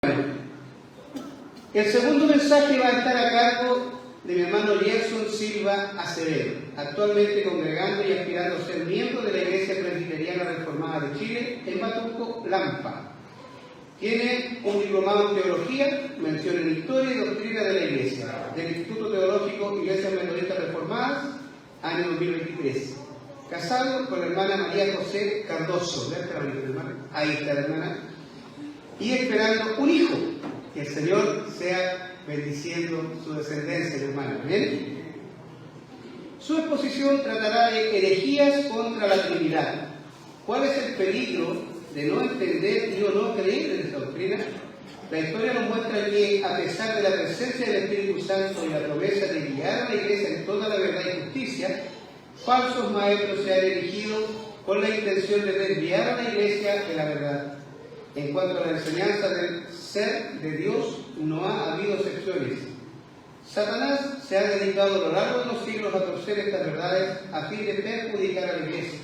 El segundo mensaje va a estar a cargo de mi hermano Gerson Silva Acevedo, actualmente congregando y aspirando a ser miembro de la Iglesia Presbiteriana Reformada de Chile en Batuco, Lampa. Tiene un diplomado en Teología, mención en Historia y Doctrina de la Iglesia, del Instituto Teológico Iglesias Metodistas Reformadas, año 2023. Casado con la hermana María José Cardoso, ahí está la hermana, y esperando un hijo. Que el Señor sea bendiciendo su descendencia, hermano. ¿Bien? Su exposición tratará de herejías contra la Trinidad. ¿Cuál es el peligro de no entender y o no creer en esta doctrina? La historia nos muestra que, a pesar de la presencia del Espíritu Santo y la promesa de guiar a la Iglesia en toda la verdad y justicia, falsos maestros se han erigido con la intención de desviar a la Iglesia de la verdad. En cuanto a la enseñanza del ser de Dios, no ha habido excepciones. Satanás se ha dedicado a lo largo de los siglos a torcer estas verdades a fin de perjudicar a la Iglesia.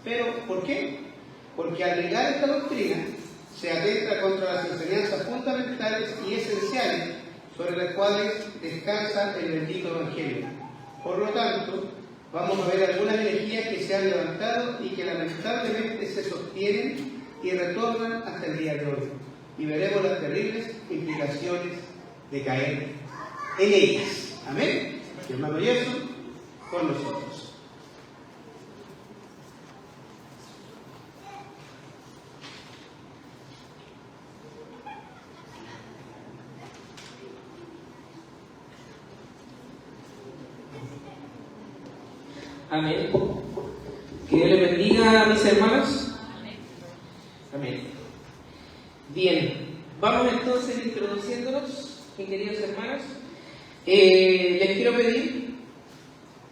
¿Pero por qué? Porque al negar esta doctrina, se atenta contra las enseñanzas fundamentales y esenciales sobre las cuales descansa el bendito Evangelio. Por lo tanto, vamos a ver algunas herejías que se han levantado y que lamentablemente se sostienen y retornan hasta el día de hoy. Y veremos las terribles implicaciones de caer en ellas. Amén. Y hermano Gerson, con nosotros. Amén. Que Dios les bendiga a mis hermanos. Amén. Bien, vamos entonces introduciéndonos, mis queridos hermanos. Les quiero pedir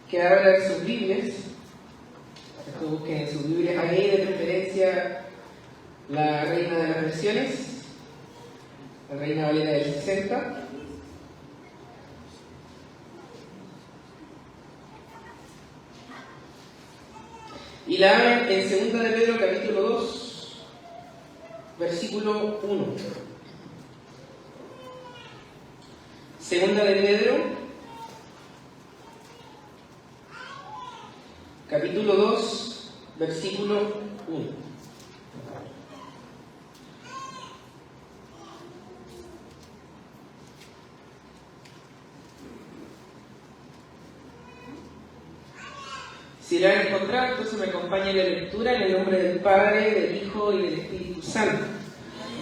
que abran sus Biblias, que busquen en sus Biblias ahí, de preferencia la Reina de las Versiones, la Reina Valera del 60. Y la abren en 2 de Pedro capítulo 2, versículo 1. 2 de Pedro capítulo 2, versículo 1. Si la han encontrado, entonces me acompaña la lectura en el nombre del Padre, del Hijo y del Espíritu Santo.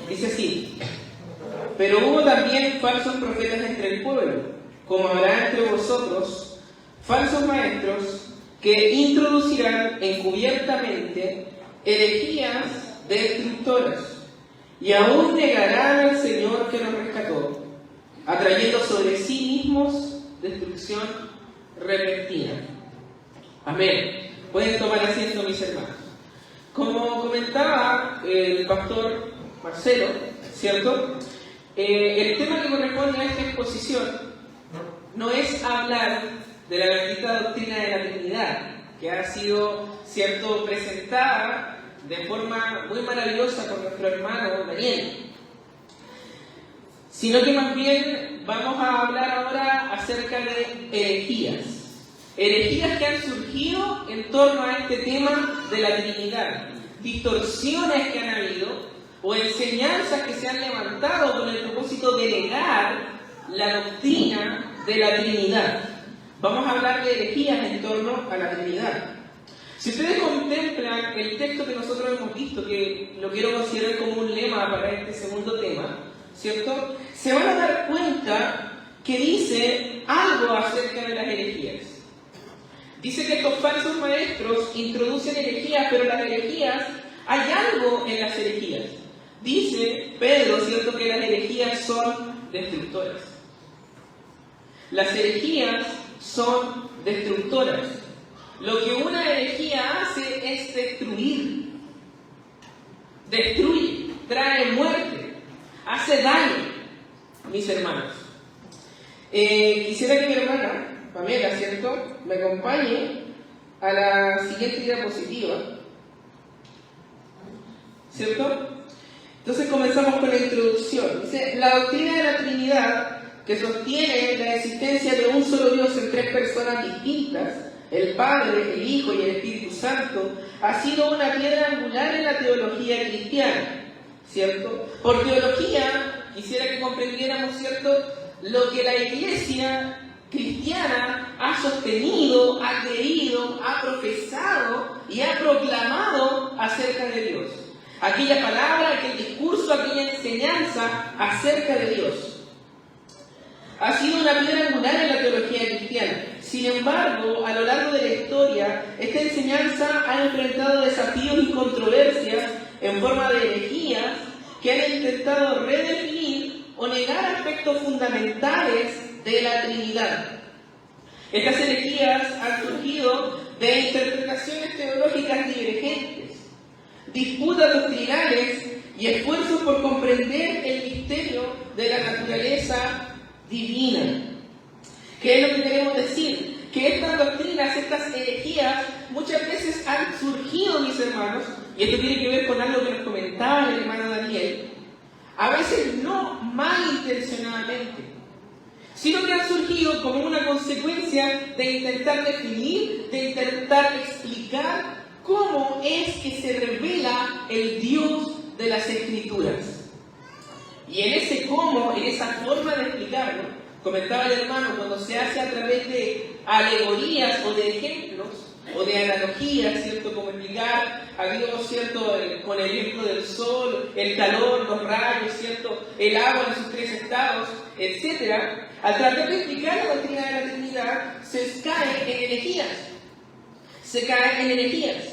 Dice así: pero hubo también falsos profetas entre el pueblo, como habrá entre vosotros falsos maestros que introducirán encubiertamente herejías destructoras, y aún negarán al Señor que nos rescató, atrayendo sobre sí mismos destrucción repentina. Amén. Pueden tomar asiento, mis hermanos. Como comentaba el pastor Marcelo, ¿cierto? El tema que corresponde a esta exposición no es hablar de la bendita doctrina de la Trinidad, que ha sido, ¿cierto?, presentada de forma muy maravillosa por nuestro hermano Daniel, sino que más bien vamos a hablar ahora acerca de herejías. Herejías que han surgido en torno a este tema de la Trinidad, distorsiones que han habido o enseñanzas que se han levantado con el propósito de negar la doctrina de la Trinidad. Vamos a hablar de herejías en torno a la Trinidad. Si ustedes contemplan el texto que nosotros hemos visto, que lo quiero considerar como un lema para este segundo tema, ¿cierto?, se van a dar cuenta que dice algo acerca de las herejías. Dice que estos falsos maestros introducen herejías, pero las herejías, hay algo en las herejías. Dice Pedro, ¿cierto?, que las herejías son destructoras. Las herejías son destructoras. Lo que una herejía hace es destruir. Destruye, trae muerte, hace daño, mis hermanos. Quisiera que mi hermana Pamela, ¿cierto?, me acompañe a la siguiente diapositiva, ¿cierto? Entonces comenzamos con la introducción. Dice, la doctrina de la Trinidad, que sostiene la existencia de un solo Dios en tres personas distintas, el Padre, el Hijo y el Espíritu Santo, ha sido una piedra angular en la teología cristiana, ¿cierto? Por teología, quisiera que comprendiéramos, ¿cierto?, lo que la Iglesia cristiana ha sostenido, ha creído, ha profesado y ha proclamado acerca de Dios. Aquella palabra, aquel discurso, aquella enseñanza acerca de Dios. Ha sido una piedra angular en la teología cristiana. Sin embargo, a lo largo de la historia, esta enseñanza ha enfrentado desafíos y controversias en forma de herejías que han intentado redefinir o negar aspectos fundamentales de la Trinidad. Estas herejías han surgido de interpretaciones teológicas divergentes, disputas doctrinales y esfuerzos por comprender el misterio de la naturaleza divina. ¿Qué es lo que queremos decir? Que estas doctrinas, estas herejías, muchas veces han surgido, mis hermanos, y esto tiene que ver con algo que nos comentaba el hermano Daniel, a veces no malintencionadamente, sino que han surgido como una consecuencia de intentar definir, de intentar explicar cómo es que se revela el Dios de las Escrituras. Y en ese cómo, en esa forma de explicarlo, comentaba el hermano, cuando se hace a través de alegorías o de ejemplos o de analogías, ¿cierto? Como explicar a Dios, ¿cierto? Con el ejemplo del sol, el calor, los rayos, ¿cierto? El agua en sus tres estados, etc. Al tratar de explicar la doctrina de la Trinidad, se cae en herejías. Se cae en herejías.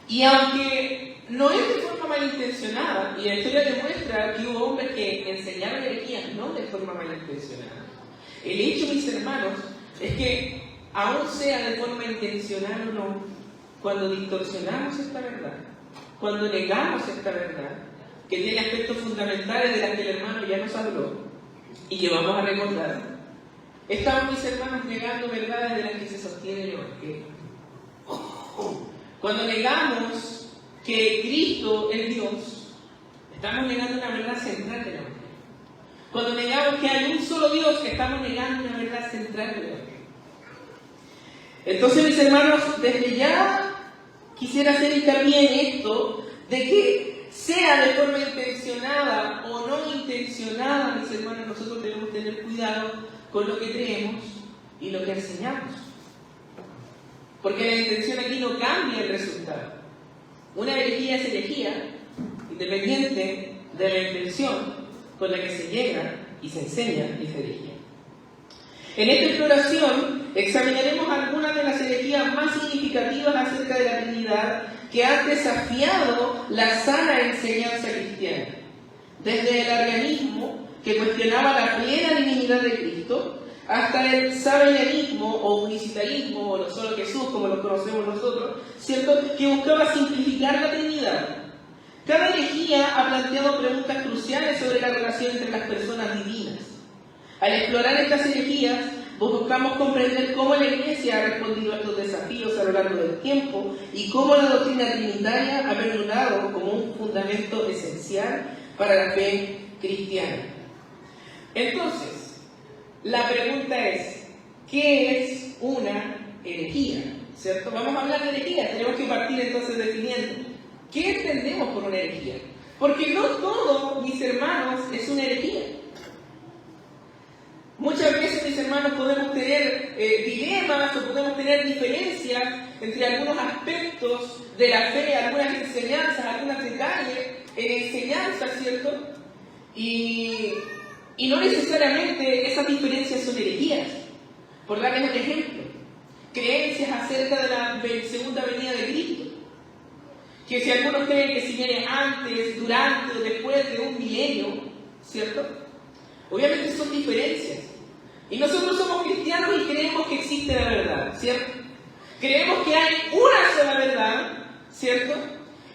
Y aunque no es de forma malintencionada, y la historia demuestra que hubo hombres que enseñaron herejías no de forma malintencionada, el hecho, mis hermanos, es que, aún sea de forma intencional o no, cuando distorsionamos esta verdad, cuando negamos esta verdad, que tiene aspectos fundamentales de las que el hermano ya nos habló, y que vamos a recordar, estamos, mis hermanos, negando verdades de las que se sostiene el Evangelio. Cuando negamos que Cristo es Dios, estamos negando una verdad central del Evangelio. Cuando negamos que hay un solo Dios, estamos negando una verdad central del Evangelio. Entonces, mis hermanos, desde ya quisiera hacer hincapié en esto, de que sea de forma intencionada o no intencionada, mis hermanos, nosotros debemos tener cuidado con lo que creemos y lo que enseñamos. Porque la intención aquí no cambia el resultado. Una herejía es herejía, independiente de la intención con la que se llega y se enseña esa herejía. En esta exploración examinaremos algunas de las herejías más significativas acerca de la Trinidad que han desafiado la sana enseñanza cristiana. Desde el arrianismo, que cuestionaba la plena divinidad de Cristo, hasta el sabellianismo o unicitarismo, o solo Jesús, como lo conocemos nosotros, ¿cierto?, que buscaba simplificar la Trinidad. Cada herejía ha planteado preguntas cruciales sobre la relación entre las personas divinas. Al explorar estas herejías, buscamos comprender cómo la Iglesia ha respondido a estos desafíos a lo largo del tiempo y cómo la doctrina trinitaria ha perdurado como un fundamento esencial para la fe cristiana. Entonces, la pregunta es, ¿qué es una herejía? ¿Cierto? Vamos a hablar de herejías, tenemos que partir entonces definiendo. ¿Qué entendemos por una herejía? Porque no todo, mis hermanos, es una herejía. Muchas veces, mis hermanos, podemos tener dilemas o podemos tener diferencias entre algunos aspectos de la fe, algunas enseñanzas, algunos detalles en enseñanzas, ¿cierto? Y no necesariamente esas diferencias son herejías. Por darles un ejemplo, creencias acerca de la segunda venida de Cristo. Que si algunos creen que si viene antes, durante o después de un milenio, ¿cierto? Obviamente son diferencias. Y nosotros somos cristianos y creemos que existe la verdad, ¿cierto? Creemos que hay una sola verdad, ¿cierto?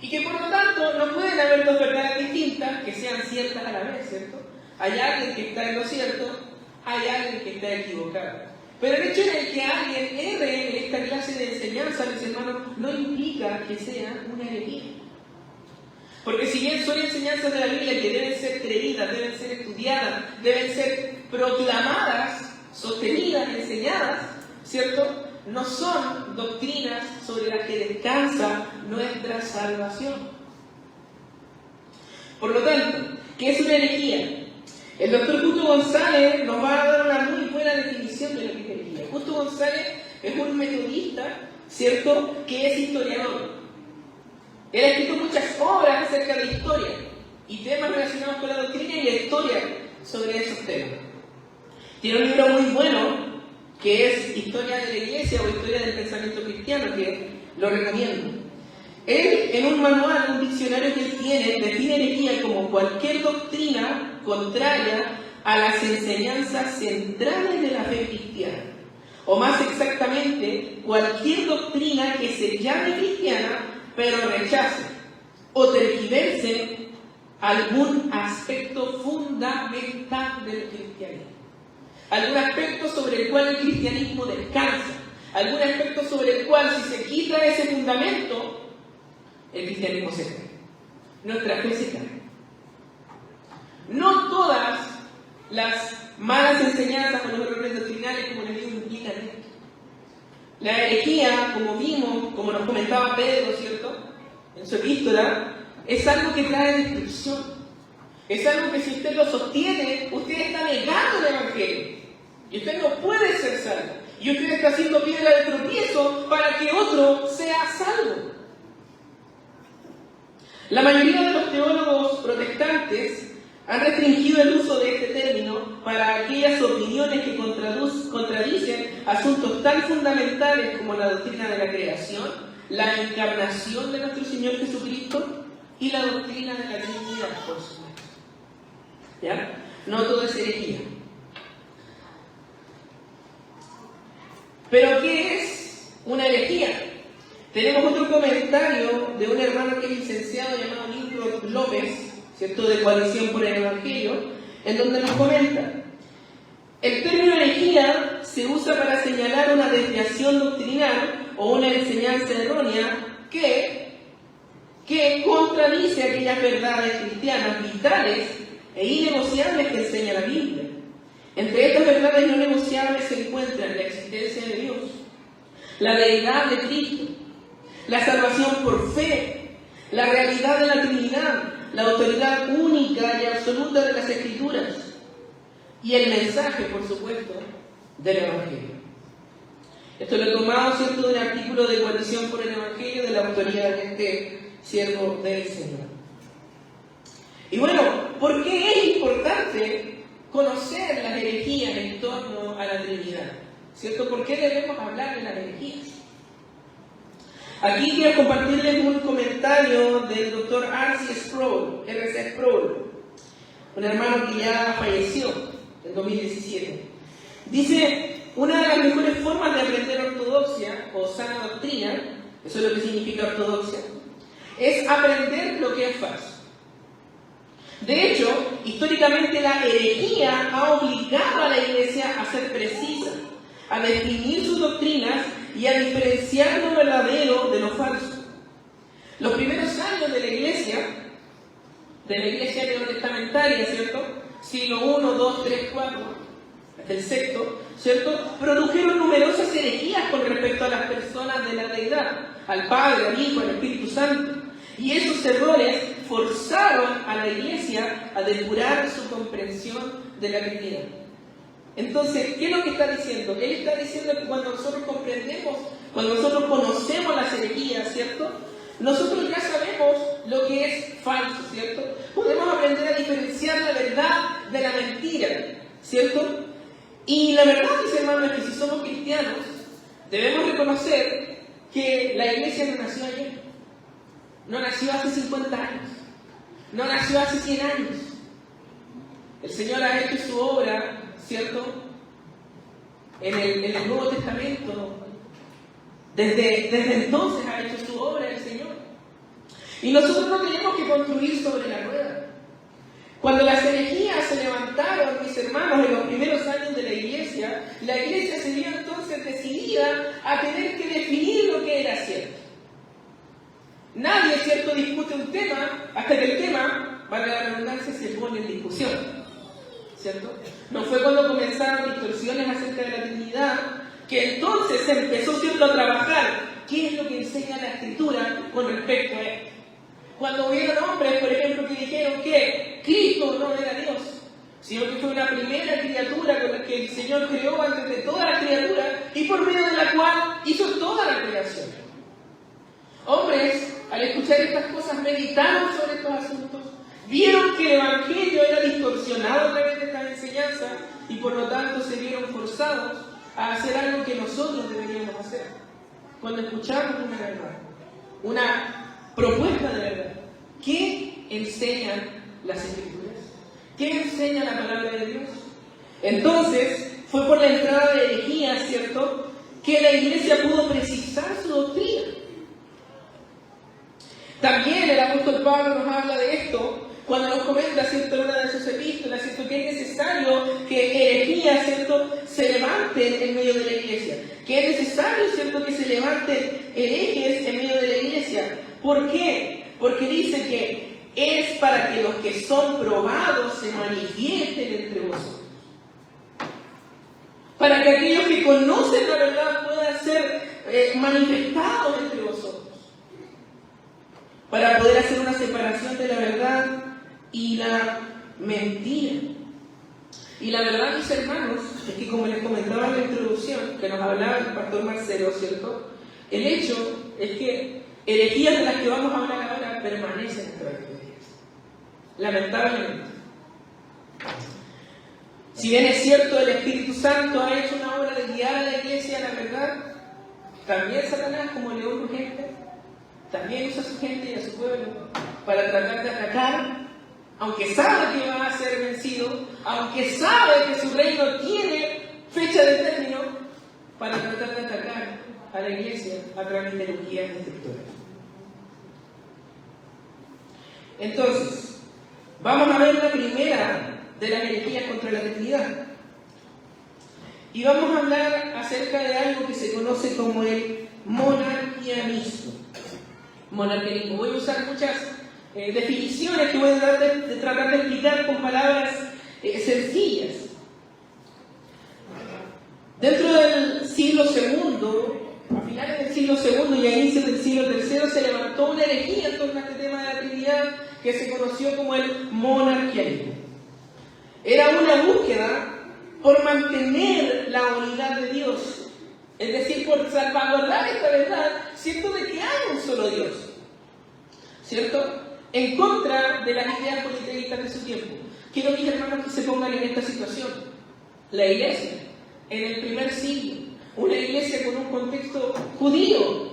Y que por lo tanto no pueden haber dos verdades distintas que sean ciertas a la vez, ¿cierto? Hay alguien que está en lo cierto, hay alguien que está equivocado. Pero el hecho de que alguien erre en esta clase de enseñanza, mis hermanos, no implica que sea una herejía. Porque si bien son enseñanzas de la Biblia que deben ser creídas, deben ser estudiadas, deben ser proclamadas, sostenidas, enseñadas, ¿cierto? No son doctrinas sobre las que descansa nuestra salvación. Por lo tanto, ¿qué es una herejía? El doctor Justo González nos va a dar una muy buena definición de lo que es herejía. Justo González es un metodista, ¿cierto?, que es historiador. Él ha escrito muchas obras acerca de historia y temas relacionados con la doctrina y la historia sobre esos temas. Tiene un libro muy bueno que es Historia de la Iglesia o Historia del Pensamiento Cristiano, que lo recomiendo. Él, en un manual, un diccionario que él tiene, define herejía como cualquier doctrina contraria a las enseñanzas centrales de la fe cristiana. O más exactamente, cualquier doctrina que se llame cristiana, pero rechace o tergiverse algún aspecto fundamental del cristianismo. Algún aspecto sobre el cual el cristianismo descansa. Algún aspecto sobre el cual, si se quita ese fundamento, el cristianismo se cae. Nuestra fe se cae. No todas las malas enseñanzas o los errores doctrinales, como les digo, implican esto. La herejía, como vimos, como nos comentaba Pedro, ¿cierto?, en su epístola, es algo que trae destrucción. Es algo que si usted lo sostiene, usted está negando el Evangelio. Y usted no puede ser salvo. Y usted está haciendo piedra de tropiezo para que otro sea salvo. La mayoría de los teólogos protestantes han restringido el uso de este término para aquellas opiniones que contradicen asuntos tan fundamentales como la doctrina de la creación, la encarnación de nuestro Señor Jesucristo y la doctrina de la Trinidad, por supuesto. ¿Ya? No todo es herejía. ¿Pero qué es una herejía? Tenemos otro comentario de un hermano que es licenciado llamado Nildo López, ¿cierto?, de Coalición por el Evangelio, en donde nos comenta: el término herejía se usa para señalar una desviación doctrinal o una enseñanza errónea que contradice aquellas verdades cristianas vitales e innegociables que enseña la Biblia. Entre estas verdades no negociables se encuentran la existencia de Dios, la deidad de Cristo, la salvación por fe, la realidad de la Trinidad, la autoridad única y absoluta de las Escrituras y el mensaje, por supuesto, del Evangelio. Esto lo he tomado, ¿cierto?, de un artículo de Coalición por el Evangelio de la autoría de este siervo del Señor. Y bueno, ¿por qué es importante conocer las herejías en torno a la Trinidad? ¿Cierto? ¿Por qué debemos hablar de las herejías? Aquí quiero compartirles un comentario del Dr. R.C. Sproul, un hermano que ya falleció en 2017. Dice: una de las mejores formas de aprender ortodoxia o sana doctrina, eso es lo que significa ortodoxia, es aprender lo que es falso. De hecho, históricamente la herejía ha obligado a la Iglesia a ser precisa, a definir sus doctrinas y a diferenciar lo verdadero de lo falso. Los primeros años de la Iglesia neotestamentaria, ¿cierto?, siglo I, II, III, IV, hasta el sexto, ¿cierto?, produjeron numerosas herejías con respecto a las personas de la deidad, al Padre, al Hijo, al Espíritu Santo. Y esos errores forzaron a la Iglesia a depurar su comprensión de la Trinidad. Entonces, ¿qué es lo que está diciendo? Él está diciendo que cuando nosotros comprendemos, cuando nosotros conocemos las herejías, ¿cierto?, nosotros ya sabemos lo que es falso, ¿cierto? Podemos aprender a diferenciar la verdad de la mentira, ¿cierto? Y la verdad, mis hermanos, es que si somos cristianos, debemos reconocer que la Iglesia no nació ayer. No nació hace 50 años. No nació hace 100 años. El Señor ha hecho su obra, ¿cierto?, en el Nuevo Testamento. Desde entonces ha hecho su obra el Señor. Y nosotros no tenemos que construir sobre la rueda. Cuando las herejías se levantaron, mis hermanos, en los primeros años de la Iglesia se vio entonces decidida a tener que definir lo que era cierto. Nadie, ¿cierto?, discute un tema hasta que el tema, valga la redundancia, se pone en discusión, ¿cierto? No fue cuando comenzaron distorsiones acerca de la Trinidad que entonces se empezó, ¿cierto?, a trabajar qué es lo que enseña la Escritura con respecto a esto. Cuando hubieron hombres, por ejemplo, que dijeron que Cristo no era Dios, sino que fue una primera criatura con la que el Señor creó antes de toda la criatura y por medio de la cual hizo toda la creación. Hombres, al escuchar estas cosas, meditaron sobre estos asuntos, vieron que el Evangelio era distorsionado a través de esta enseñanza y por lo tanto se vieron forzados a hacer algo que nosotros deberíamos hacer. Cuando escuchamos una verdad, una propuesta de verdad, ¿qué enseñan las Escrituras? ¿Qué enseña la palabra de Dios? Entonces, fue por la entrada de herejías, ¿cierto?, que la iglesia pudo precisar su doctrina. También el apóstol Pablo nos habla de esto cuando nos comenta, ¿cierto?, en una de sus epístolas, ¿cierto?, que es necesario que herejías, ¿cierto?, se levanten en medio de la iglesia. Que es necesario, ¿cierto?, que se levanten herejes en medio de la iglesia. ¿Por qué? Porque dice que es para que los que son probados se manifiesten entre vosotros. Para que aquellos que conocen la verdad puedan ser manifestados entre vosotros. Para poder hacer una separación de la verdad y la mentira. Y la verdad, mis hermanos, es que como les comentaba en la introducción, que nos hablaba el pastor Marcelo, ¿cierto?, el hecho es que herejías de las que vamos a hablar ahora permanecen en nuestra vida. Lamentablemente. Si bien es cierto, el Espíritu Santo ha hecho una obra de guiar a la iglesia a la verdad, también Satanás, como león urgente, también usa a su gente y a su pueblo para tratar de atacar, aunque sabe que va a ser vencido, aunque sabe que su reino tiene fecha de término, para tratar de atacar a la iglesia a través de herejías destructoras. Entonces, vamos a ver la primera de las herejías contra la Trinidad. Y vamos a hablar acerca de algo que se conoce como el monarquianismo. Monarquianismo. Voy a usar muchas definiciones que voy a tratar de explicar con palabras sencillas. Dentro del siglo II, a finales del siglo II y a inicios del siglo III, se levantó una herejía en torno a este tema de la Trinidad que se conoció como el monarquianismo. Era una búsqueda por mantener la unidad de Dios, es decir, por salvaguardar esta verdad, ¿cierto?, de que hay un solo Dios, ¿cierto?, en contra de las ideas politeístas de su tiempo. Quiero, mis hermanos, que se pongan en esta situación. La iglesia, en el primer siglo, una iglesia con un contexto judío,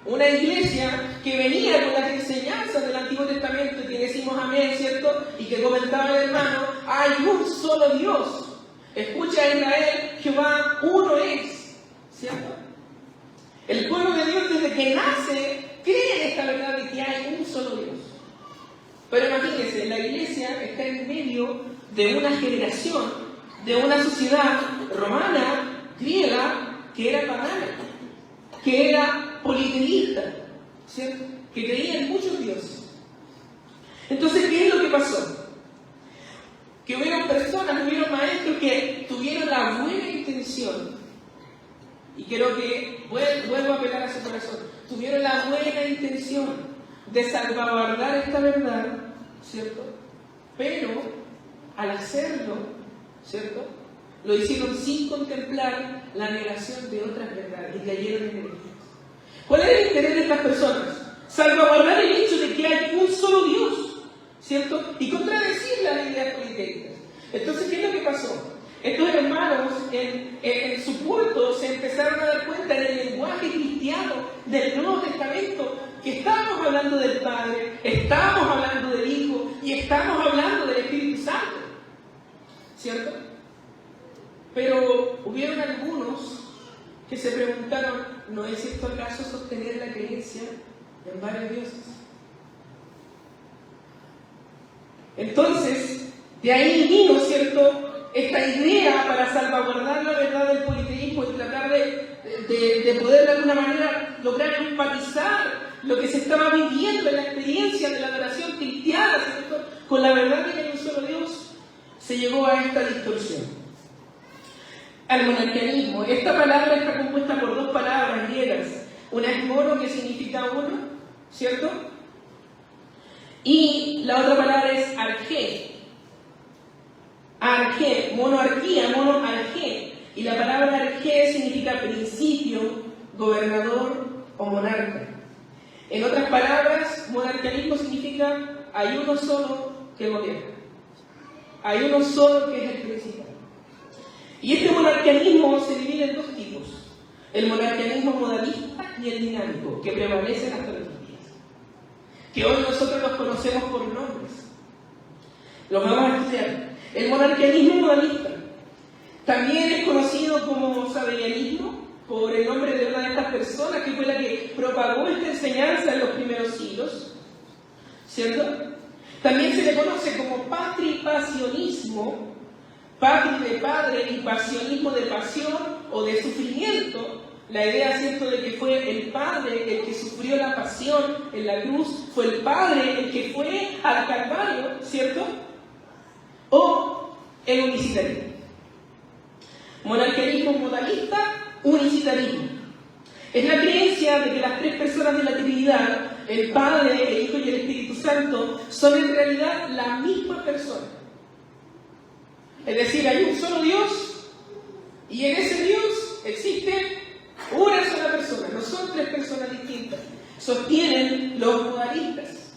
una iglesia que venía con las enseñanzas del Antiguo Testamento, que decimos amén, ¿cierto?, y que comentaba el hermano, hay un solo Dios. Escucha a Israel, Jehová uno es, ¿cierto? El pueblo de Dios desde que nace cree en esta verdad de que hay un solo Dios. Pero imagínense, la iglesia está en medio de una generación, de una sociedad romana, griega, que era pagana, que era politeísta, ¿cierto?, que creía en muchos dioses. Entonces, ¿qué es lo que pasó? Que hubieron personas, hubieron maestros que tuvieron la buena intención, y creo que vuelvo a apelar a su corazón, tuvieron la buena intención de salvaguardar esta verdad, ¿cierto? Pero al hacerlo, ¿cierto?, lo hicieron sin contemplar la negación de otras verdades y cayeron en herejías. ¿Cuál era el interés de estas personas? Salvaguardar el hecho de que hay un solo Dios, ¿cierto?, y contradecir las ideas politeístas. Entonces, ¿qué es lo que pasó? Estos hermanos en su culto se empezaron a dar cuenta en el lenguaje cristiano del Nuevo Testamento que estábamos hablando del Padre, estábamos hablando del Hijo y estamos hablando del Espíritu Santo, ¿cierto? Pero hubieron algunos que se preguntaron, ¿no es esto acaso sostener la creencia en varios dioses? Entonces, de ahí vino, ¿cierto?, esta idea para salvaguardar la verdad del politeísmo y tratar de poder de alguna manera lograr empatizar lo que se estaba viviendo en la experiencia de la adoración cristiana, ¿cierto?, con la verdad de que hay un solo Dios, se llegó a esta distorsión. Al monarquianismo. Esta palabra está compuesta por dos palabras griegas. Una es mono, que significa uno, ¿cierto? Y la otra palabra es arqué. Arqué, monoarquía, monoarqué. Y la palabra arqué significa principio, gobernador o monarca. En otras palabras, monarquianismo significa hay uno solo que gobierna. Hay uno solo que es el principal. Y este monarquianismo se divide en dos tipos. El monarquianismo modalista y el dinámico, que prevalecen hasta nuestros días. Que hoy nosotros los conocemos por nombres. Los vamos a estudiar. El monarquianismo modalista también es conocido como sabellianismo, por el nombre de una de estas personas que fue la que propagó esta enseñanza en los primeros siglos, ¿cierto? También se le conoce como patripasionismo, patri de padre y pasionismo de pasión o de sufrimiento. La idea, ¿cierto?, de que fue el Padre el que sufrió la pasión en la cruz, fue el Padre el que fue al Calvario, ¿cierto? O el unicitarismo. Monarquianismo modalista, unicitarismo. Es la creencia de que las tres personas de la Trinidad, el Padre, el Hijo y el Espíritu Santo, son en realidad la misma persona. Es decir, hay un solo Dios y en ese Dios existe una sola persona, no son tres personas distintas. Sostienen los modalistas,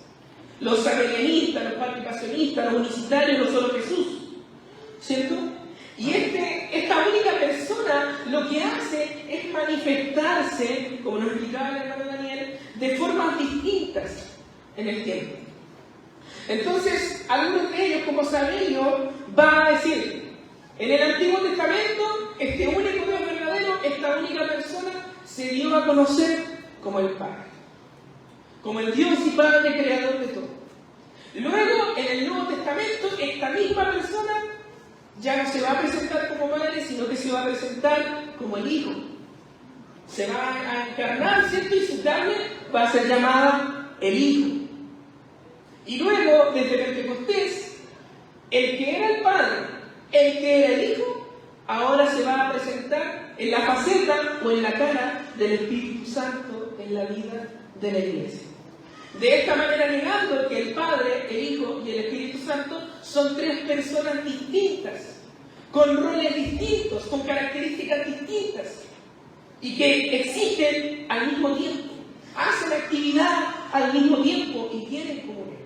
los sabellianistas, los patripasionistas, los unicitarios, no solo Jesús, ¿cierto? Y esta única persona lo que hace es manifestarse, como nos explicaba el hermano Daniel, de formas distintas en el tiempo. Entonces, algunos de ellos, como Sabello, va a decir, en el Antiguo Testamento, este único Dios verdadero, esta única persona, se dio a conocer como el Padre, como el Dios y Padre creador de todo. Luego, en el Nuevo Testamento, esta misma persona ya no se va a presentar como Padre, sino que se va a presentar como el Hijo. Se va a encarnar, ¿cierto? Y su carne va a ser llamada el Hijo. Y luego, desde Pentecostés, el que era el Padre, el que era el Hijo, ahora se va a presentar en la faceta o en la cara del Espíritu Santo en la vida de la Iglesia. De esta manera, negando que el Padre, el Hijo y el Espíritu Santo son tres personas distintas, con roles distintos, con características distintas, y que exigen al mismo tiempo, hacen actividad al mismo tiempo y tienen comunión.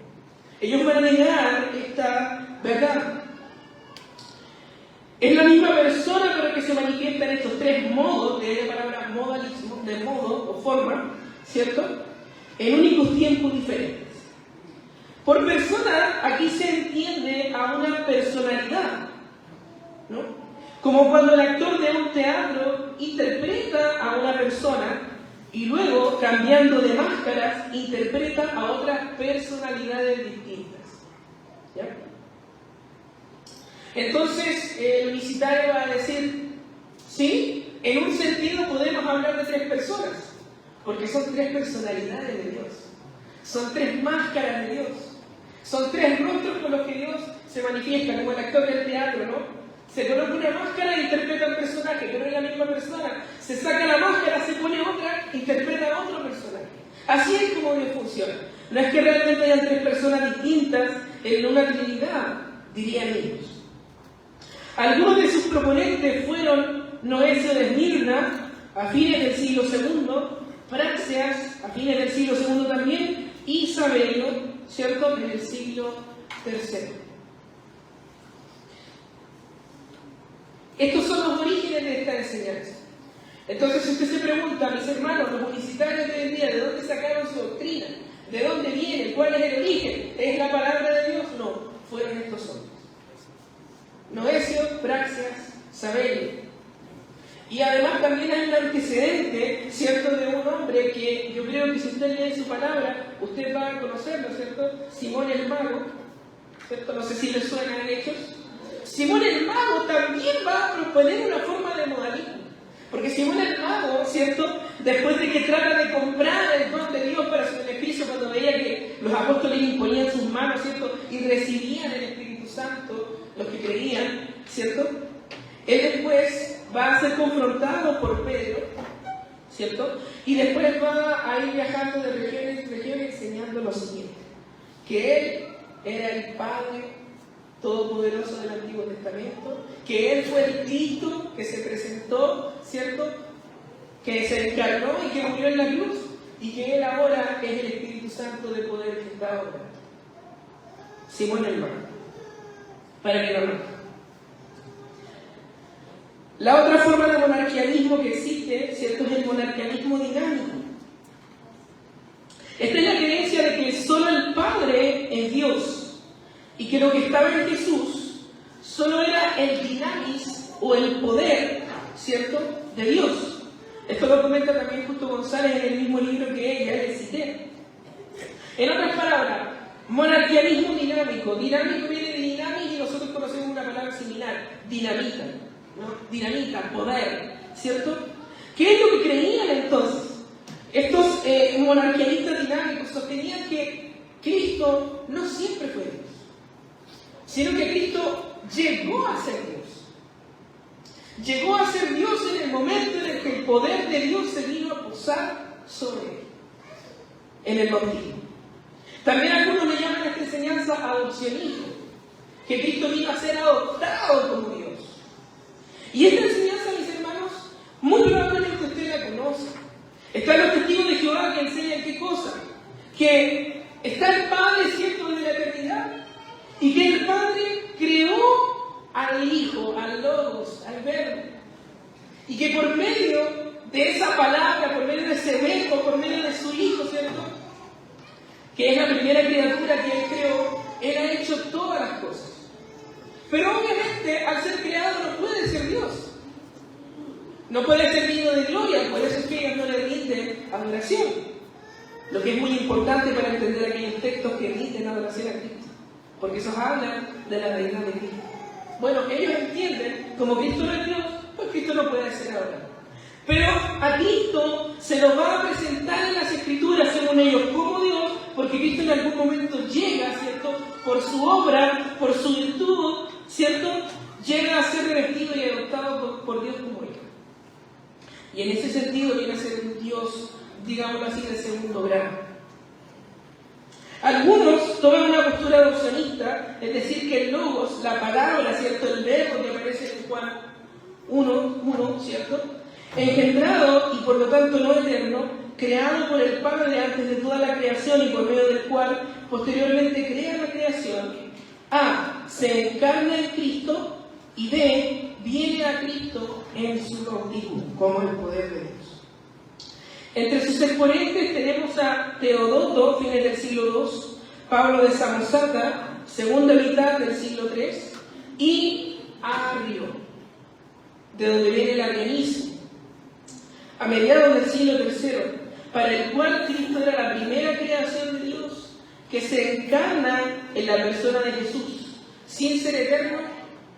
Ellos van a negar esta verdad. Es la misma persona, pero que se manifiesta en estos tres modos, de la palabra modalismo, de modo o forma, ¿cierto?, en únicos tiempos diferentes. Por persona, aquí se entiende a una personalidad, ¿no? Como cuando el actor de un teatro interpreta a una persona y luego, cambiando de máscaras, interpreta a otras personalidades distintas. ¿Ya? Entonces, el unicitario va a decir, sí, en un sentido podemos hablar de tres personas, porque son tres personalidades de Dios, son tres máscaras de Dios, son tres rostros con los que Dios se manifiesta, como el actor del teatro, ¿no? Se coloca una máscara e interpreta un personaje, pero es la misma persona. Se saca la máscara, se pone otra, interpreta a otro personaje. Así es como Dios funciona. No es que realmente hayan tres personas distintas en una trinidad, dirían ellos. Algunos de sus proponentes fueron Noecio de Esmirna, a fines del siglo II, Praxeas, a fines del siglo II también, y Sabello, ¿cierto?, en el siglo III. Estos son los orígenes de esta enseñanza. Entonces, si usted se pregunta, mis hermanos, los unicitarios de hoy en día, ¿de dónde sacaron su doctrina? ¿De dónde viene? ¿Cuál es el origen? ¿Es la palabra de Dios? No, fueron estos hombres. Noecio, Praxeas, Sabello. Y además también hay un antecedente, ¿cierto?, de un hombre que yo creo que si usted lee su palabra, usted va a conocerlo, ¿cierto? Simón el Mago, ¿cierto? No sé si le suena en Hechos. Simón el Mago también va a proponer una forma de modalismo. Porque Simón el Mago, ¿cierto? Después de que trata de comprar el don de Dios para su beneficio, cuando veía que los apóstoles imponían sus manos, ¿cierto? Y recibían el Espíritu Santo, los que creían, ¿cierto? Él después va a ser confrontado por Pedro, ¿cierto? Y después va a ir viajando de región en región enseñando lo siguiente, que él era el Padre Todopoderoso del Antiguo Testamento, que él fue el Cristo que se presentó, ¿cierto? Que se encarnó y que murió en la cruz, y que él ahora es el Espíritu Santo de poder que está ahora. Simón el Mago, para que lo noten. La otra forma de monarquianismo que existe, ¿cierto?, es el monarquianismo dinámico. Esta es la creencia de que solo el Padre es Dios y que lo que estaba en Jesús solo era el dinamis o el poder, ¿cierto?, de Dios. Esto lo comenta también Justo González en el mismo libro que ya les cité. En otras palabras, monarquianismo dinámico. Dinámico viene de dinamis y nosotros conocemos una palabra similar, dinamita, ¿no? Dinamita, poder, ¿cierto? ¿Qué es lo que creían entonces? Estos monarquianistas dinámicos sostenían que Cristo no siempre fue Dios, sino que Cristo llegó a ser Dios. Llegó a ser Dios en el momento en el que el poder de Dios se vino a posar sobre él, en el bautismo. También algunos le llaman a esta enseñanza adopcionismo, que Cristo vino a ser adoptado como Dios. Y esta enseñanza, mis hermanos, muy probablemente usted la conoce. Están los testigos de Jehová que enseñan qué cosa, que está el Padre, ¿cierto?, desde la eternidad, y que el Padre creó al Hijo, al Logos, al Verbo, y que por medio de esa palabra, por medio de ese Verbo, por medio de su Hijo, ¿cierto?, que es la primera criatura que Él creó, Él ha hecho todas las cosas. Pero obviamente, al ser creado no puede ser Dios. No puede ser digno de gloria, por eso es que ellos no le rinden adoración. Lo que es muy importante para entender aquellos textos que rinden adoración a Cristo, porque esos hablan de la deidad de Cristo. Bueno, ellos entienden, como Cristo no es Dios, pues Cristo no puede ser adorado. Pero a Cristo se lo va a presentar en las Escrituras, según ellos, como Dios, porque Cristo en algún momento llega, ¿cierto?, por su obra, por su virtud, ¿cierto?, llega a ser revestido y adoptado por Dios como Hijo. Y en ese sentido viene a ser un Dios, digámoslo así, de segundo grado. Algunos toman una postura adopcionista, es decir, que el Logos, la palabra, ¿cierto?, el verbo que aparece en Juan 1, ¿cierto?, engendrado y por lo tanto no eterno, creado por el Padre antes de toda la creación y por medio del cual posteriormente crea la creación, A, se encarna en Cristo, y B, viene a Cristo en su bautismo, como el poder de Dios. Entre sus exponentes tenemos a Teodoto, fines del siglo II, Pablo de Samosata, segunda mitad del siglo III, y Arrio, de donde viene el arrianismo, a mediados del siglo III, para el cual Cristo era la primera creación de Dios que se encarna en la persona de Jesús, sin ser eterno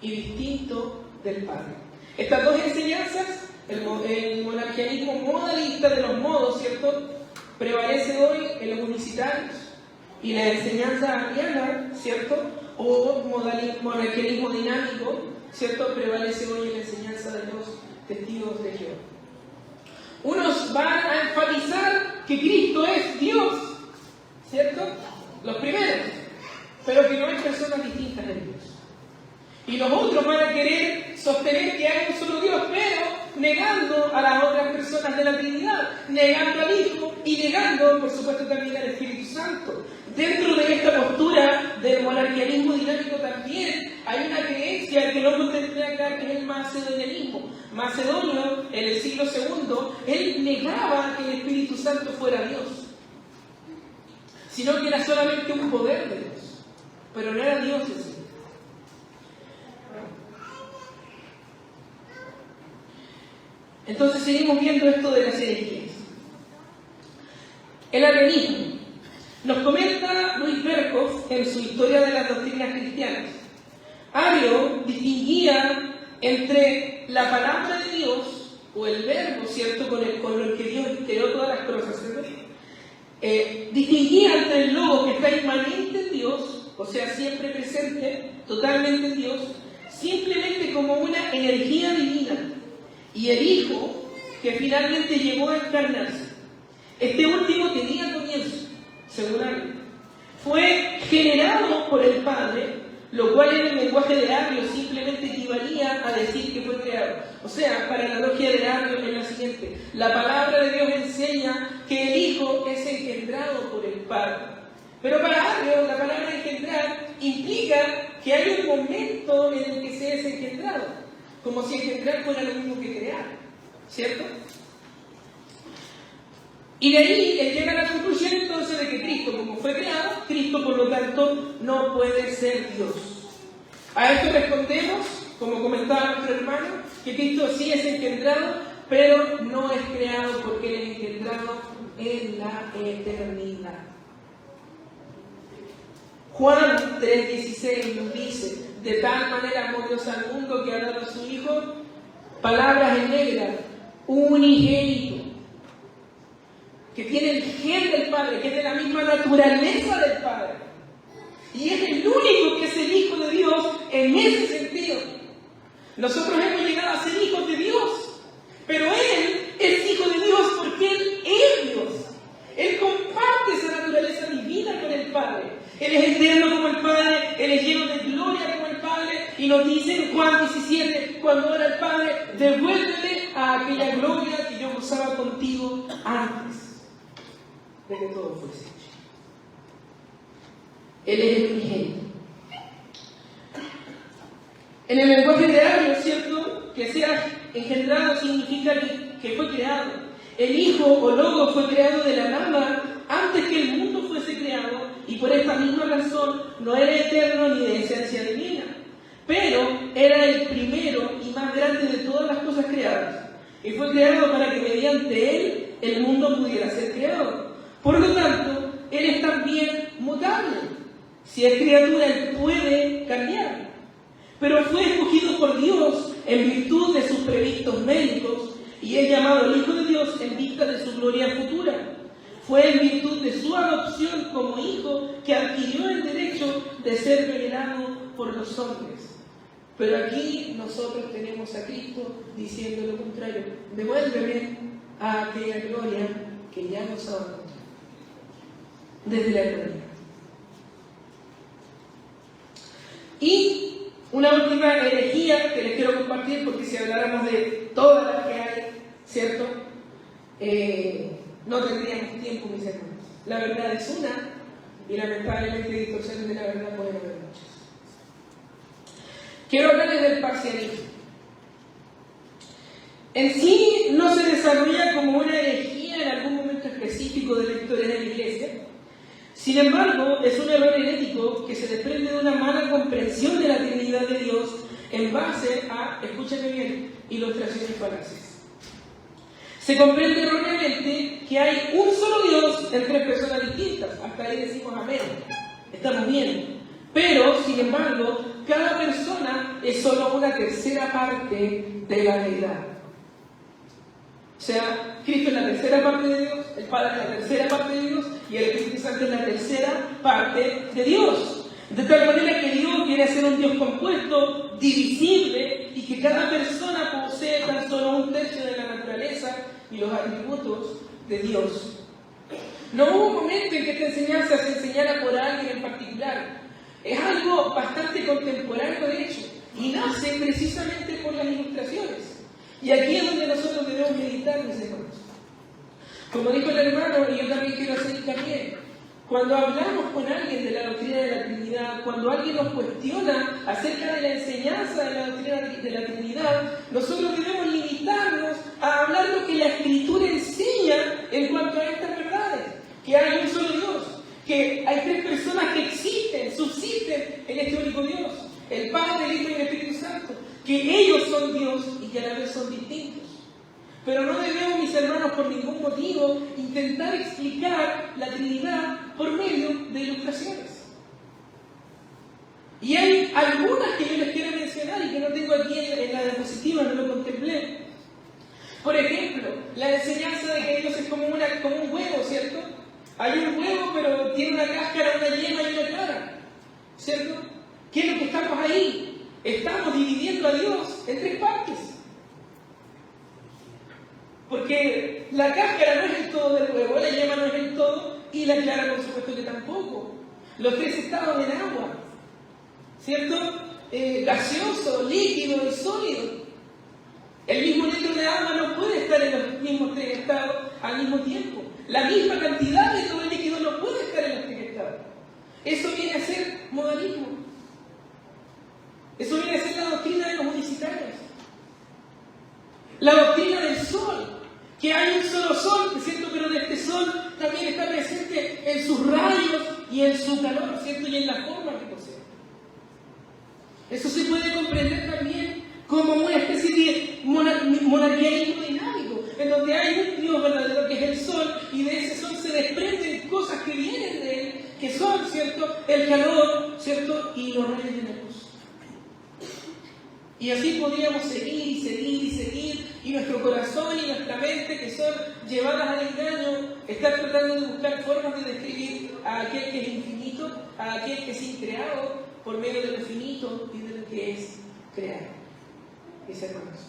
y distinto del Padre. Estas dos enseñanzas, el monarquianismo modalista de los modos, ¿cierto?, prevalece hoy en los unitarios, y la enseñanza arriana, ¿cierto?, o monarquianismo dinámico, ¿cierto?, prevalece hoy en la enseñanza de los testigos de Jehová. Unos van a enfatizar que Cristo es Dios, ¿cierto?, los primeros, pero que no hay personas distintas en Dios. Y los otros van a querer sostener que hay un solo Dios, pero negando a las otras personas de la Trinidad, negando al Hijo y negando, por supuesto, también al Espíritu Santo. Dentro de esta postura del monarquianismo dinámico también hay una creencia que no contemplé acá, que es el macedonianismo. Macedonio, en el siglo II, él negaba que el Espíritu Santo fuera Dios, sino que era solamente un poder de Dios, pero no era Dios en sí. Entonces seguimos viendo esto de las herejías. El arrianismo. Nos comenta Luis Berkhoff en su Historia de las Doctrinas Cristianas. Ario distinguía entre la palabra de Dios o el verbo, ¿cierto?, con el que Dios creó todas las cosas, ¿cierto? Distinguía entre el Logos que está inmanente en Dios, o sea, siempre presente, totalmente en Dios, simplemente como una energía divina, y el Hijo que finalmente llegó a encarnarse. Este último tenía comienzo, según alguien. Fue generado por el Padre, lo cual en el lenguaje de Arrio simplemente equivalía a decir que fue creado. O sea, para la analogía de Arrio es la siguiente: la palabra de Dios enseña que el Hijo es engendrado por el Padre. Pero para Arrio, la palabra engendrar implica que hay un momento en el que se es engendrado, como si engendrar fuera lo mismo que crear, ¿cierto? Y de ahí él llega a la conclusión entonces de que Cristo, como fue creado, Cristo por lo tanto no puede ser Dios. A esto respondemos, como comentaba nuestro hermano, que Cristo sí es engendrado, pero no es creado porque Él es engendrado en la eternidad. Juan 3:16 nos dice: de tal manera amó Dios al mundo que ha dado a su Hijo, palabras en negra, unigénito, que tiene el gen del Padre, que es de la misma naturaleza del Padre. Y es el único que es el Hijo de Dios en ese sentido. Nosotros hemos llegado a ser hijos de Dios, pero Él es Hijo de Dios porque Él es Dios. Él comparte esa naturaleza divina con el Padre. Él es eterno como el Padre, Él es lleno de gloria como el Padre, y nos dice en Juan 17, cuando ora el Padre: devuélveme a aquella gloria que yo gozaba contigo antes de que todo fuese hecho. Él es el unigénito. En el lenguaje de Arrio, ¿cierto?, que sea engendrado significa que fue creado. El Hijo o Logos fue creado de la nada antes que el mundo fuese creado, y por esta misma razón no era eterno ni de esencia divina, pero era el primero y más grande de todas las cosas creadas, y fue creado para que mediante Él el mundo pudiera ser creado. Por lo tanto, Él es también mutable. Si es criatura, Él puede cambiar. Pero fue escogido por Dios en virtud de sus previstos méritos, y es llamado el Hijo de Dios en vista de su gloria futura. Fue en virtud de su adopción como hijo que adquirió el derecho de ser venerado por los hombres. Pero aquí nosotros tenemos a Cristo diciendo lo contrario: devuélveme a aquella gloria que ya nos ha dado desde la eternidad. Y una última herejía que les quiero compartir, porque si habláramos de todas las que hay, ¿cierto?, no tendríamos tiempo, mis hermanos. La verdad es una, y lamentablemente distorsiones de la verdad pueden haber muchas. Quiero hablarles del parcialismo. En sí no se desarrolla como una herejía en algún momento específico de la historia de la Iglesia. Sin embargo, es un error herético que se desprende de una mala comprensión de la Trinidad de Dios en base a, escúchame bien, ilustraciones falaces. Se comprende erróneamente que hay un solo Dios en tres personas distintas. Hasta ahí decimos amén. Estamos bien. Pero, sin embargo, cada persona es solo una tercera parte de la deidad. O sea, Cristo es la tercera parte de Dios, el Padre es la tercera parte de Dios, y el Espíritu Santo es la tercera parte de Dios. De tal manera que Dios viene a ser un Dios compuesto, divisible, y que cada persona posee tan solo un tercio de la naturaleza y los atributos de Dios. No hubo un momento en que esta enseñanza se enseñara por alguien en particular. Es algo bastante contemporáneo, de hecho, y nace precisamente por las ilustraciones. Y aquí es donde nosotros debemos meditar, mis hermanos. Como dijo el hermano, y yo también quiero hacer hincapié, cuando hablamos con alguien de la doctrina de la Trinidad, cuando alguien nos cuestiona acerca de la enseñanza de la doctrina de la Trinidad, nosotros debemos limitarnos a hablar lo que la Escritura enseña en cuanto a estas verdades: que hay un solo Dios, que hay tres personas que existen, subsisten en este único Dios, el Padre, el Hijo y el Espíritu Santo, que ellos son Dios y que a la vez son distintos. Pero no debemos, mis hermanos, por ningún motivo intentar explicar la Trinidad por medio de ilustraciones. Y hay algunas que yo les quiero mencionar y que no tengo aquí en la diapositiva, no lo contemplé. Por Hay un huevo, pero tiene una cáscara, una yema y una clara. ¿Cierto? ¿Qué es lo que estamos ahí? Estamos dividiendo a Dios en tres partes. Porque la cáscara no es el todo del huevo, la yema no es el todo, y la clara por supuesto que tampoco. Los tres estados en agua. ¿Cierto? Gaseoso, líquido y sólido. El mismo litro de agua no puede estar en los mismos tres estados al mismo tiempo. La misma cantidad de todo el líquido no puede estar en los tres estados. Eso viene a ser modalismo. Eso viene a ser la doctrina de los municipales. La doctrina del sol. Que hay un solo sol, ¿cierto? Pero de este sol también está presente en sus rayos y en su calor, ¿cierto? Y en la forma que posee. Eso se puede comprender también como una especie de monarquianismo dinámico, en donde hay un Dios verdadero que es el sol, y de ese sol se desprenden cosas que vienen de él, que son, ¿cierto?, el calor, ¿cierto?, y los rayos de la luz. Y así podríamos seguir y seguir y seguir, y nuestro corazón y nuestra mente, que son llevadas al engaño, están tratando de buscar formas de describir a aquel que es infinito, a aquel que es increado, por medio de lo finito y de lo que es creado. Mis hermanos.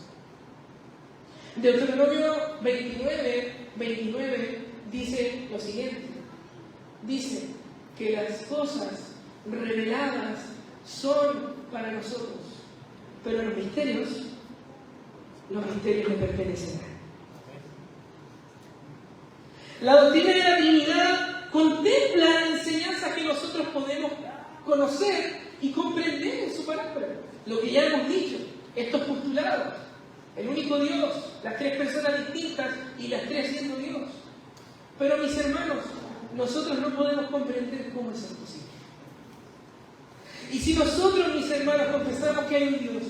Deuteronomio 29 dice lo siguiente. Dice que las cosas reveladas son para nosotros, pero los misterios le pertenecen a Él. La doctrina de la Trinidad contempla enseñanzas que nosotros podemos conocer y comprender en su palabra. Lo que ya hemos dicho, estos postulados, el único Dios, las tres personas distintas y las tres siendo Dios. Pero mis hermanos, nosotros no podemos comprender cómo es eso posible. Y si nosotros, mis hermanos, confesamos que hay un Dios,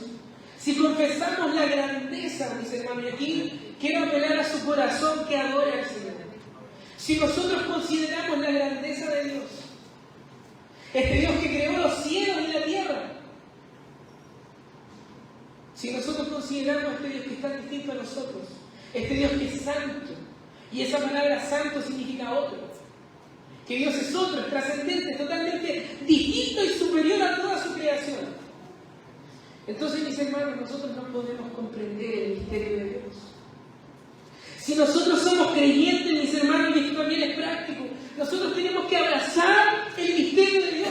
si confesamos la grandeza, mis hermanos, y aquí quiero apelar a su corazón que adore al Señor. Si nosotros consideramos la grandeza de Dios, este Dios que creó los cielos y la tierra, si nosotros consideramos a este Dios que está distinto a nosotros, este Dios que es santo, y esa palabra santo significa otro, que Dios es otro, es trascendente, es totalmente distinto y superior a toda su creación, entonces, mis hermanos, nosotros no podemos comprender el misterio de Dios. Si nosotros somos creyentes, mis hermanos, y esto también es práctico, nosotros tenemos que abrazar el misterio de Dios.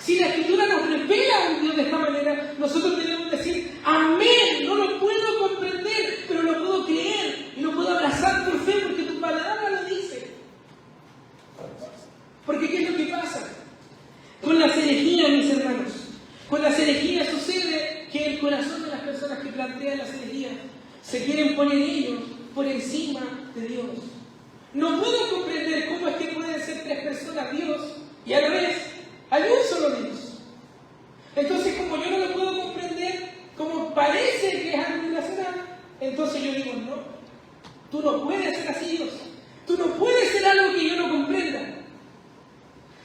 Si la Escritura nos revela a un Dios de esta manera, nosotros debemos decir, amén, no lo puedo comprender, pero lo puedo creer y lo puedo abrazar por fe, porque tu palabra lo dice. Porque ¿qué es lo que pasa? Con las herejías, mis hermanos, con las herejías sucede que el corazón de las personas que plantean las herejías se quieren poner ellos por encima de Dios. No puedo comprender cómo es que pueden ser tres personas Dios y a la vez hay un solo Dios. Entonces, como yo no lo puedo comprender, como parece que es algo irracional, entonces yo digo, no, tú no puedes ser así, Dios. Tú no puedes ser algo que yo no comprenda.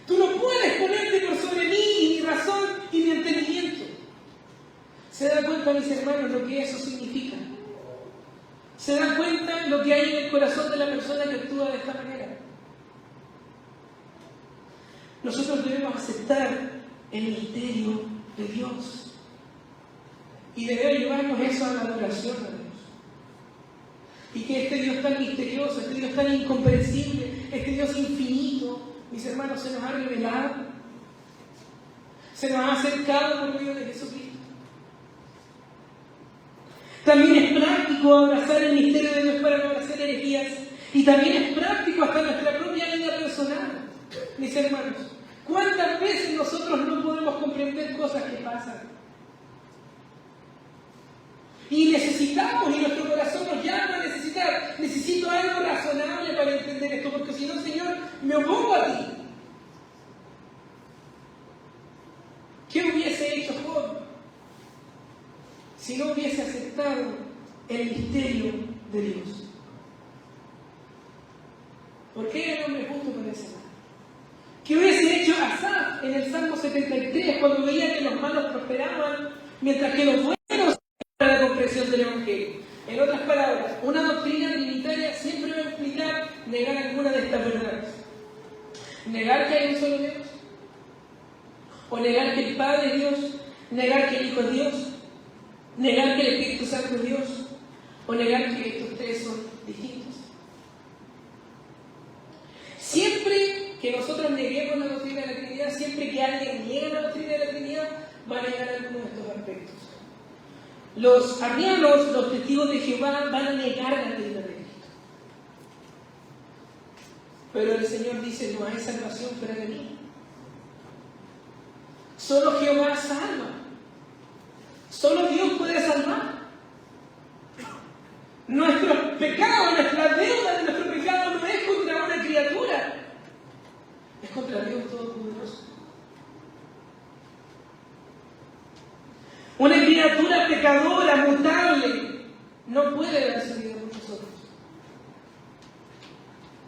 Tú no puedes ponerte por sobre mí y mi razón y mi entendimiento. ¿Se dan cuenta, mis hermanos, lo que eso significa? ¿Se dan cuenta lo que hay en el corazón de la persona que actúa de esta manera? Nosotros debemos aceptar el misterio de Dios. Y debe llevarnos eso a la adoración a Dios. Y que este Dios tan misterioso, este Dios tan incomprensible, este Dios infinito, mis hermanos, se nos ha revelado. Se nos ha acercado por medio de Jesucristo. También es práctico abrazar el misterio de Dios para no abrazar herejías. Y también es práctico hasta nuestra propia vida personal, mis hermanos. ¿Cuántas veces nosotros no podemos comprender cosas que pasan? Y necesitamos, y nuestro corazón nos llama a necesitar. Necesito algo razonable para entender esto, porque si no, Señor, me opongo a ti. ¿Qué hubiese hecho Job si no hubiese aceptado el misterio de Dios? ¿Por qué el hombre justo parece mal? ¿Qué hubiese hecho Asaf en el Salmo 73 cuando veía que los malos prosperaban mientras que los buenos para la comprensión del Evangelio? En otras palabras, una doctrina trinitaria siempre va a implicar negar alguna de estas verdades. ¿Negar que hay un solo Dios? ¿O negar que el Padre es Dios? ¿Negar que el Hijo es Dios? ¿Negar que el Espíritu Santo es Dios? ¿O negar que estos tres son distintos? Siempre que nosotros neguemos la doctrina de la Trinidad, siempre que alguien niegue la doctrina de la Trinidad, va a negar alguno de estos aspectos. Los arrianos, los testigos de Jehová, van a negar la Trinidad de Cristo. Pero el Señor dice, no hay salvación fuera de mí. Solo Jehová salva. Solo Dios puede salvar. Nuestro pecado, nuestra deuda de nuestro pecado no es contra una criatura, es contra Dios Todopoderoso. Una criatura pecadora, mutable, no puede dar su vida por nosotros.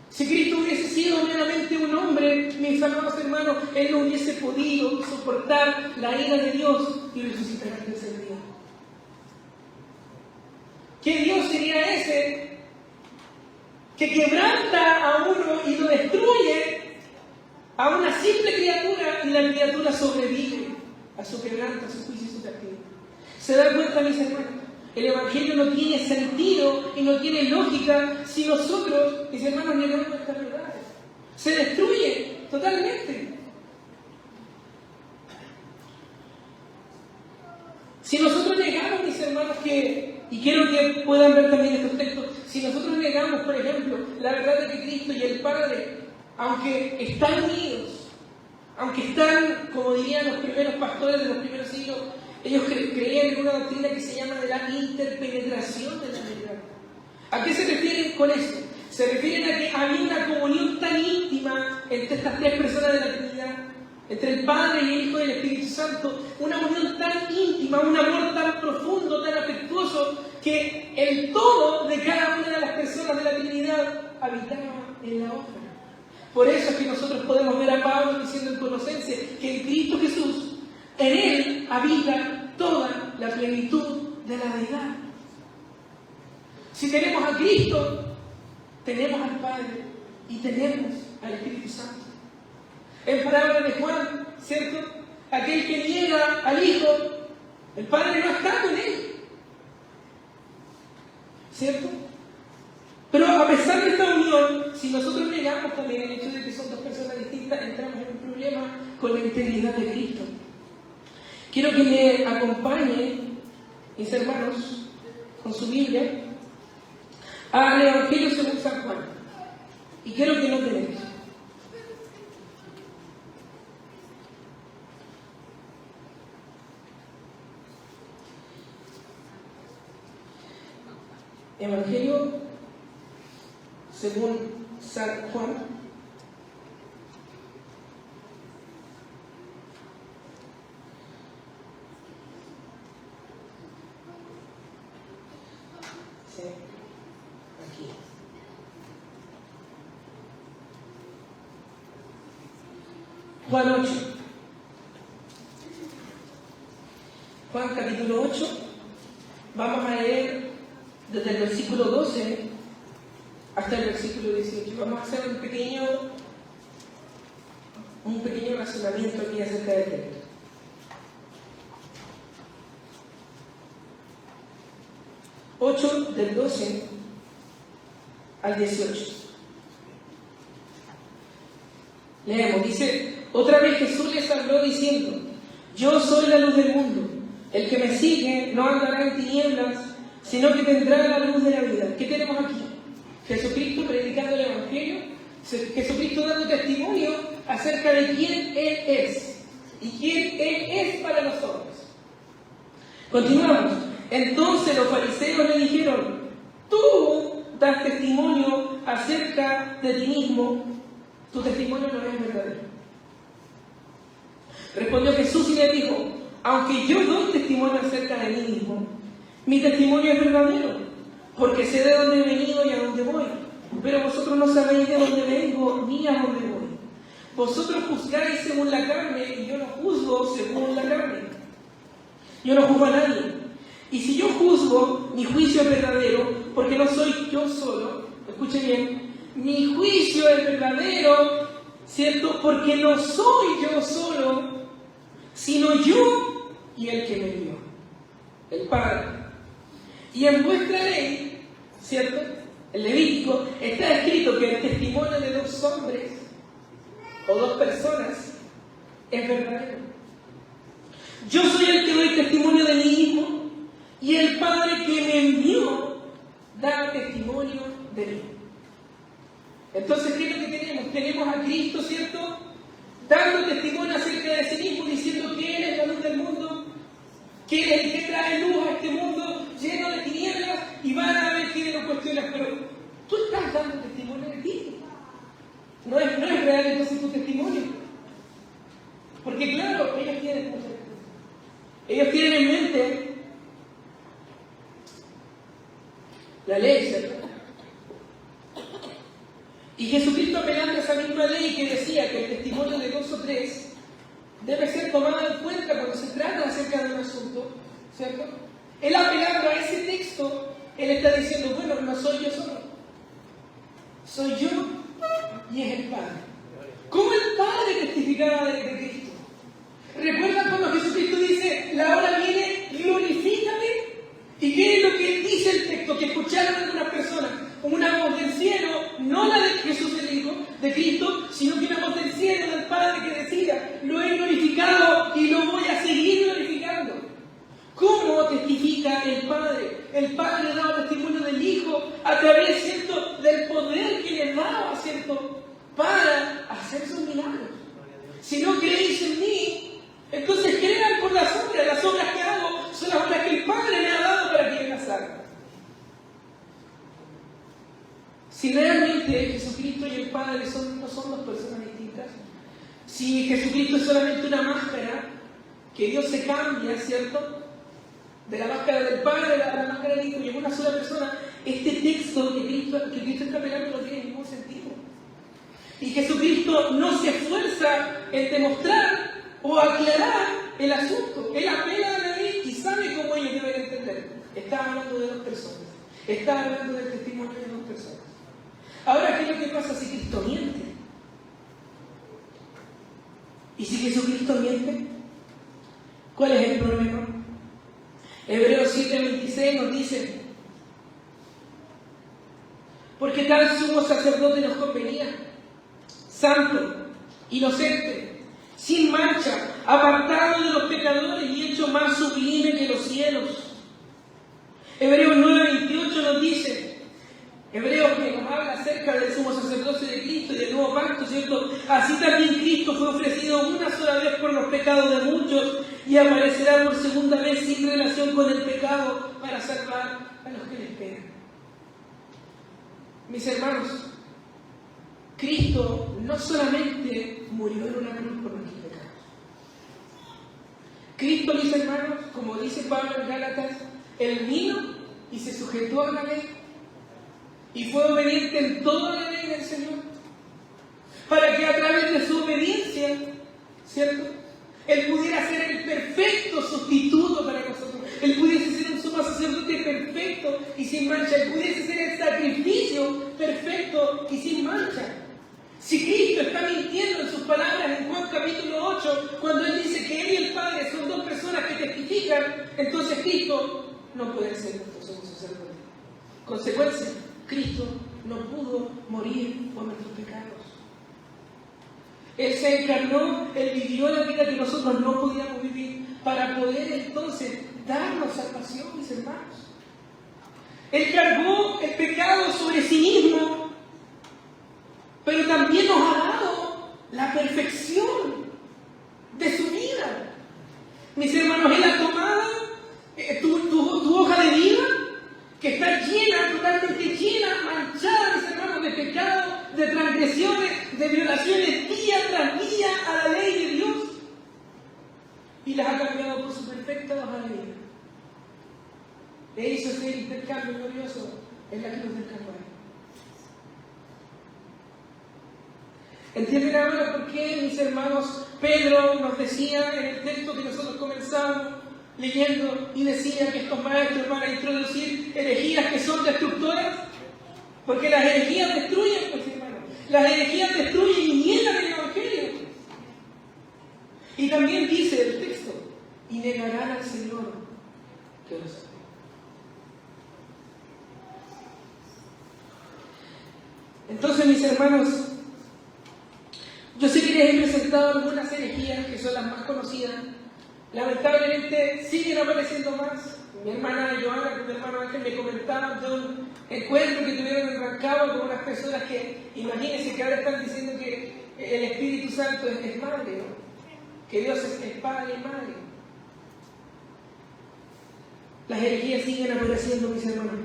Si Cristo hubiese sido meramente un hombre, mis amados hermanos, Él no hubiese podido soportar la ira de Dios y resucitar al tercer día. ¿Qué Dios sería ese que quebranta a uno y lo destruye a una simple criatura y la criatura sobrevive a su quebranto, a su juicio y su castigo? ¿Se dan cuenta, mis hermanos? El Evangelio no tiene sentido y no tiene lógica si nosotros, mis hermanos, negamos estas verdades. Se destruye totalmente. Si nosotros negamos, mis hermanos, y quiero que puedan ver también estos textos, si nosotros negamos, por ejemplo, la verdad de que Cristo y el Padre, aunque están unidos, aunque están, como dirían los primeros pastores de los primeros siglos, ellos creían en una doctrina que se llama de la interpenetración de la verdad. ¿A qué se refieren con eso? Se refieren a que había una comunión tan íntima entre estas tres personas de la Trinidad, entre el Padre y el Hijo y el Espíritu Santo, una unión tan íntima, un amor tan profundo, tan afectuoso, que el todo de cada una de las personas de la Trinidad habitaba en la otra. Por eso es que nosotros podemos ver a Pablo diciendo en Colosenses que en Cristo Jesús, en Él habita toda la plenitud de la deidad. Si tenemos a Cristo, tenemos al Padre y tenemos al Espíritu Santo. En palabras de Juan, ¿cierto? Aquel que niega al Hijo, el Padre no está con él, ¿cierto? Pero a pesar de esta unión, si nosotros negamos también el hecho de que son dos personas distintas, entramos en un problema con la integridad de Cristo. Quiero que me acompañen, mis hermanos, con su Biblia, al Evangelio según San Juan. Y quiero que noten esto. Evangelio según San Juan. Sí, aquí. Juan 8. Juan capítulo 8. Vamos a leer desde el versículo 12 hasta el versículo 18. Vamos a hacer un pequeño razonamiento aquí acerca del texto. Del 12 al 18. Leemos, dice: otra vez Jesús les habló diciendo: yo soy la luz del mundo. El que me sigue no andará en tinieblas, sino que tendrá la luz de la vida. ¿Qué tenemos aquí? Jesucristo predicando el Evangelio, Jesucristo dando testimonio acerca de quién Él es y quién Él es para nosotros. Continuamos. Entonces los fariseos le dijeron: tú das testimonio acerca de ti mismo, tu testimonio no es verdadero. Respondió Jesús y le dijo: aunque yo doy testimonio acerca de mí mismo, mi testimonio es verdadero, porque sé de dónde he venido y a dónde voy. Pero vosotros no sabéis de dónde vengo ni a dónde voy. Vosotros juzgáis según la carne y yo no juzgo según la carne. Yo no juzgo a nadie. Y si yo juzgo, mi juicio es verdadero, porque no soy yo solo. Escuche bien. Mi juicio es verdadero, ¿cierto? Porque no soy yo solo, sino yo y el que me envió, el Padre. Y en vuestra ley, ¿cierto? El Levítico, está escrito que el testimonio de dos hombres o dos personas es verdadero. Yo soy el que doy testimonio de mí mismo y el Padre que me envió da testimonio de mí. Entonces, ¿qué es lo que tenemos? Tenemos a Cristo, ¿cierto? Dando testimonio acerca de sí mismo, diciendo que Él es la luz del mundo, que Él es el que trae luz a este mundo lleno de tinieblas, y van a ver que nos cuestionas, pero tú estás dando testimonio de ti. No es real entonces tu testimonio. Porque claro, ellos tienen en mente la ley, ¿cierto? Y Jesucristo, apelando a esa misma ley que decía que el testimonio de dos o tres debe ser tomado en cuenta cuando se trata acerca de un asunto, ¿cierto? Él, apelando a ese texto, él está diciendo, bueno, no soy yo solo, soy yo y es el Padre. ¿Cómo el Padre testificaba de Cristo? ¿Recuerdan cuando Jesucristo dice, la hora viene, glorifícame? ¿Y qué es lo que dice el texto? Que escucharon algunas personas, una voz del cielo, no la de Jesús el Hijo, de Cristo, sino que una voz del cielo del Padre que decía, lo he glorificado y lo voy a seguir glorificando. ¿Cómo testifica el Padre? El Padre daba testimonio del Hijo a través, ¿cierto?, del poder que le daba, ¿cierto?, para hacer sus milagros. Si no creéis en mí, entonces crean por las obras que hago son las obras que el Padre me ha dado para que yo las haga. Si realmente Jesucristo y el Padre no son dos personas distintas, si Jesucristo es solamente una máscara, que Dios se cambia, ¿cierto?, de la máscara del Padre a la máscara del Hijo, y en una sola persona, este texto que Cristo está apelando no tiene ningún sentido. Y Jesucristo no se esfuerza en demostrar o aclarar el asunto. Él apela a la ley y sabe cómo ellos deben entender. Está hablando de dos personas. Está hablando del testimonio de dos personas. Ahora, ¿qué es lo que pasa si Cristo miente? ¿Y si Jesucristo miente? ¿Cuál es el problema? Hebreos 7:26 nos dice, porque tal sumo sacerdote nos convenía, santo, inocente, sin mancha, apartado de los pecadores y hecho más sublime que los cielos. Hebreos 9:28 nos dice, Hebreos que nos habla acerca del sumo sacerdocio de Cristo y del nuevo pacto, ¿cierto? Así también Cristo fue ofrecido una sola vez por los pecados de muchos y aparecerá por segunda vez sin relación con el pecado para salvar a los que le esperan. Mis hermanos, Cristo no solamente murió en una cruz por nuestros pecados. Cristo, mis hermanos, como dice Pablo en Gálatas, Él vino y se sujetó a la ley y fue obediente en toda la ley del Señor, para que a través de su obediencia, ¿cierto?, Él pudiera ser el perfecto sustituto para nosotros. Él pudiese ser un sumo sacerdote perfecto y sin mancha. Él pudiese ser el sacrificio perfecto y sin mancha. Si Cristo está mintiendo en sus palabras en Juan capítulo 8, cuando Él dice que Él y el Padre son dos personas que testifican, entonces Cristo no puede ser nuestro sumo sacerdote. Consecuencia, Cristo no pudo morir por nuestros pecados. Él se encarnó, Él vivió la vida que nosotros no podíamos vivir para poder entonces darnos salvación, mis hermanos. Él cargó el pecado sobre sí mismo, pero también nos ha dado la perfección de su vida. Mis hermanos, Él ha tomado tu hoja de vida, que está llena, totalmente llena, manchada, mis hermanos, de pecado, de transgresiones, de violaciones día tras día a la ley de Dios, y las ha cambiado por su perfecta hoja de vida. Le hizo ese intercambio glorioso en la cruz del Calvario. ¿Entienden ahora por qué, mis hermanos, Pedro nos decía en el texto que nosotros comenzamos leyendo y decía que estos maestros van a introducir herejías que son destructoras? Porque las herejías destruyen, pues hermanos. Las herejías destruyen y niegan el Evangelio. Y también dice el texto, y negarán al Señor que los ama. Entonces, mis hermanos, yo sé que les he presentado algunas herejías que son las más conocidas. Lamentablemente siguen apareciendo más. Mi hermana Joana con mi hermano Ángel me comentaban de un encuentro que tuvieron en Rancagua con unas personas que, imagínense, que ahora están diciendo que el Espíritu Santo es madre, ¿no? Que Dios es padre y madre. Las herejías siguen apareciendo, mis hermanos,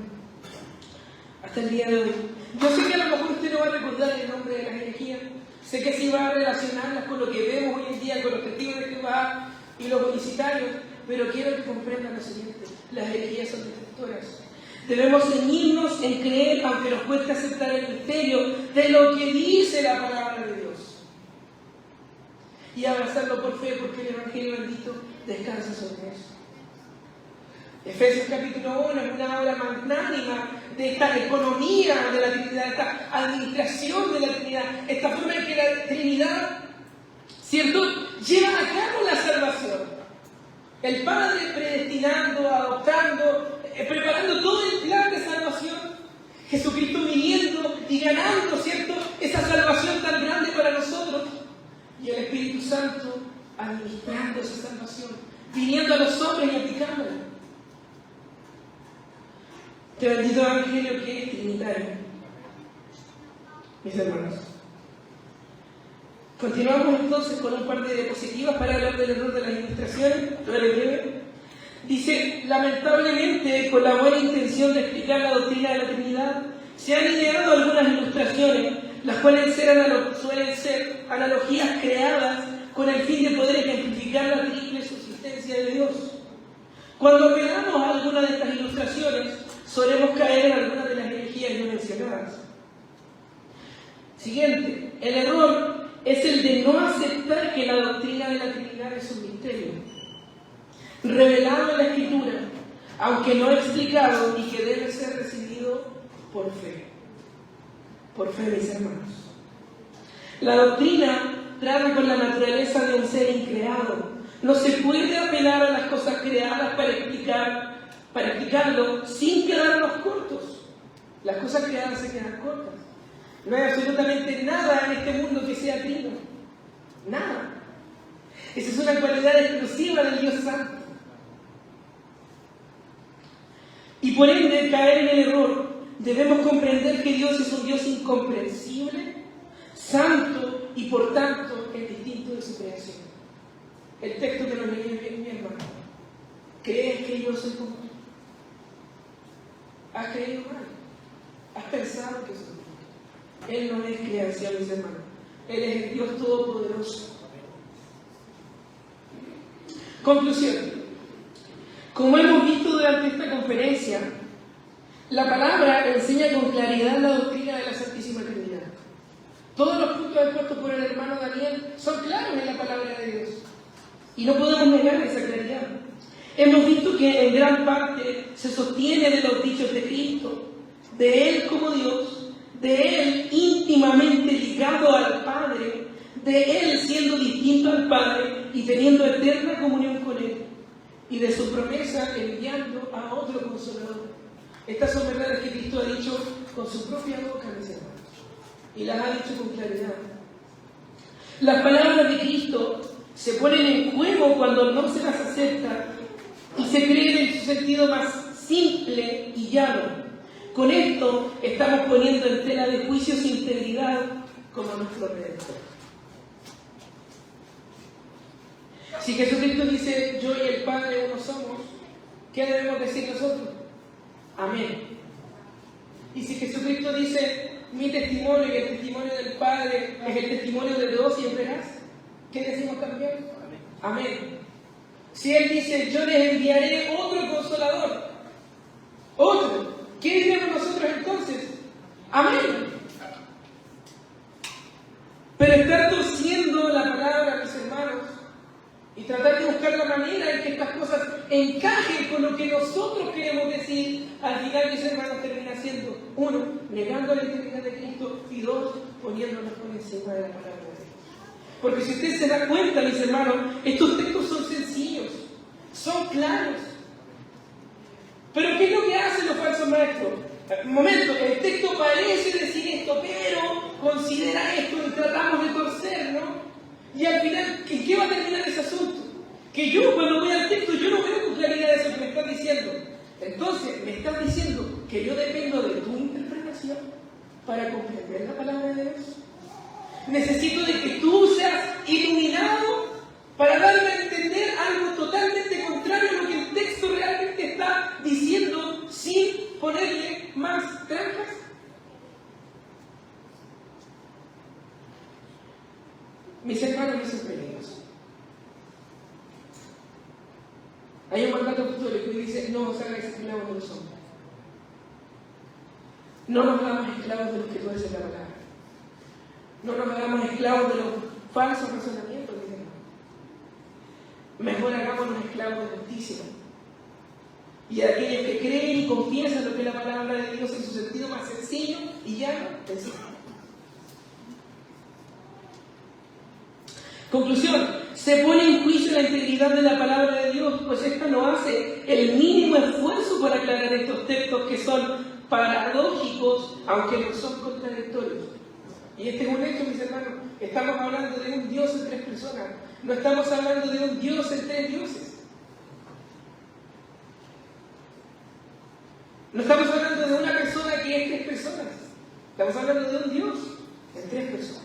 hasta el día de hoy. Yo sé que a lo mejor usted no va a recordar el nombre de las herejías. Sé que sí va a relacionarlas con lo que vemos hoy en día, con los testigos de Jehová y los unicitarios, pero quiero que comprendan lo siguiente: las herejías son destructoras. Debemos ceñirnos en creer, aunque nos cueste aceptar el misterio de lo que dice la palabra de Dios, y abrazarlo por fe, porque el Evangelio bendito descansa sobre eso. Efesios capítulo 1 es una obra magnánima de esta economía de la Trinidad, esta administración de la Trinidad, esta forma en que la Trinidad, ¿cierto?, lleva a cabo la salvación. El Padre predestinando, adoptando, preparando todo el plan de salvación. Jesucristo viniendo y ganando, ¿cierto?, esa salvación tan grande para nosotros. Y el Espíritu Santo administrando esa salvación, viniendo a los hombres y aplicándola. Este bendito Evangelio que es trinitario, mis hermanos. Continuamos entonces con un par de diapositivas para hablar del error de las ilustraciones. Breve. Dice, lamentablemente, con la buena intención de explicar la doctrina de la Trinidad, se han ideado algunas ilustraciones, las cuales suelen ser analogías creadas con el fin de poder ejemplificar la triple subsistencia de Dios. Cuando apelamos a alguna de estas ilustraciones, solemos caer en algunas de las herejías no mencionadas. Siguiente, el error es el de no aceptar que la doctrina de la Trinidad es un misterio, revelado en la Escritura, aunque no explicado, y que debe ser recibido por fe. Por fe, mis hermanos. La doctrina trata con la naturaleza de un ser increado. No se puede apelar a las cosas creadas para explicarlo sin quedarnos cortos. Las cosas creadas se quedan cortas. No hay absolutamente nada en este mundo que sea trino. Nada. Esa es una cualidad exclusiva del Dios Santo. Y por ende, caer en el error, debemos comprender que Dios es un Dios incomprensible, santo y por tanto es distinto de su creación. El texto que nos leí bien, mi hermano. ¿Crees que yo soy como tú? ¿Has creído mal? ¿Has pensado que soy tú? Él no es creación, mis hermanos. Él es el Dios Todopoderoso. Conclusión. Como hemos visto durante esta conferencia, la palabra enseña con claridad la doctrina de la Santísima Trinidad. Todos los puntos expuestos por el hermano Daniel son claros en la palabra de Dios. Y no podemos negar esa claridad. Hemos visto que en gran parte se sostiene de los dichos de Cristo, de Él como Dios, de Él íntimamente ligado al Padre, de Él siendo distinto al Padre y teniendo eterna comunión con Él, y de su promesa enviando a otro Consolador. Estas son verdades que Cristo ha dicho con su propia boca, mis hermanos, y las ha dicho con claridad. Las palabras de Cristo se ponen en juego cuando no se las acepta y se creen en su sentido más simple y llano. Con esto estamos poniendo en tela de juicio su integridad como nuestro Redentor. Si Jesucristo dice, yo y el Padre uno somos, ¿qué debemos decir nosotros? Amén. Y si Jesucristo dice, mi testimonio y el testimonio del Padre es el testimonio de Dios y es veraz, ¿qué decimos también? Amén. Si Él dice, yo les enviaré otro Consolador, otro, ¿qué diremos nosotros entonces? Amén. Pero estar torciendo la palabra, mis hermanos, y tratar de buscar la manera en que estas cosas encajen con lo que nosotros queremos decir, al final, mis hermanos, termina siendo, uno, negando la integridad de Cristo, y dos, poniéndonos por encima de la palabra de Dios. Porque si usted se da cuenta, mis hermanos, estos textos son sencillos, son claros. Pero ¿qué es lo que hacen los falsos maestros? Un momento, el texto parece decir esto, pero considera esto y tratamos de torcerlo. Y al final, ¿en qué va a terminar ese asunto? Que yo cuando voy al texto, yo no veo con claridad eso que me estás diciendo. Entonces, me estás diciendo que yo dependo de tu interpretación para comprender la palabra de Dios. Necesito de que tú seas iluminado para darme a entender algo totalmente contrario a lo que el texto realmente está diciendo sin ponerle más trampas. Mis hermanos, mis aprendidos. Hay un mandato apostólico y dice: no os hagáis esclavos de los hombres. No nos hagamos esclavos de los que tuercen la palabra. No nos hagamos esclavos de los falsos razonamientos, dice. Mejor hagámonos esclavos de justicia. Y de aquellos que creen y confiesan lo que es la palabra de Dios en su sentido más sencillo y llano en sí. Conclusión: se pone en juicio la integridad de la palabra de Dios, pues esta no hace el mínimo esfuerzo para aclarar estos textos que son paradójicos, aunque no son contradictorios. Y este es un hecho, mis hermanos. Estamos hablando de un Dios en tres personas. No estamos hablando de un Dios en tres dioses. No estamos hablando de una persona que es tres personas. Estamos hablando de un Dios en tres personas.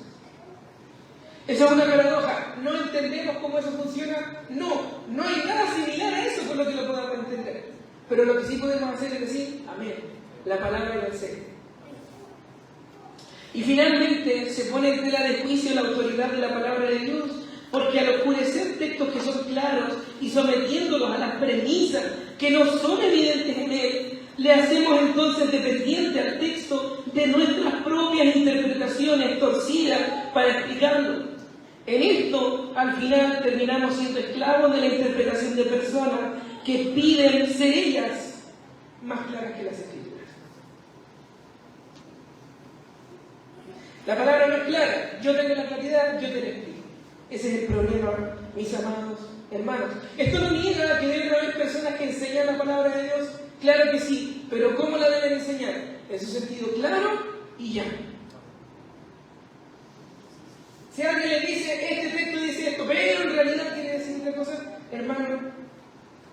Esa es una paradoja. ¿No entendemos cómo eso funciona? No hay nada similar a eso con lo que lo podamos entender. Pero lo que sí podemos hacer es decir: amén. La palabra del Señor. Y finalmente se pone en tela de juicio la autoridad de la palabra de Dios, porque al oscurecer textos que son claros y sometiéndolos a las premisas que no son evidentes en él, le hacemos entonces dependiente al texto de nuestras propias interpretaciones torcidas para explicarlo. En esto, al final, terminamos siendo esclavos de la interpretación de personas que piden ser ellas más claras que las Escrituras. La palabra no es clara, yo tengo la claridad, yo te la explico. Ese es el problema, mis amados hermanos. Esto no niega que deben haber personas que enseñan la palabra de Dios, claro que sí, pero ¿cómo la deben enseñar? En su sentido claro y llano. Si alguien le dice: este texto dice esto, pero en realidad quiere decir otra cosa, hermano,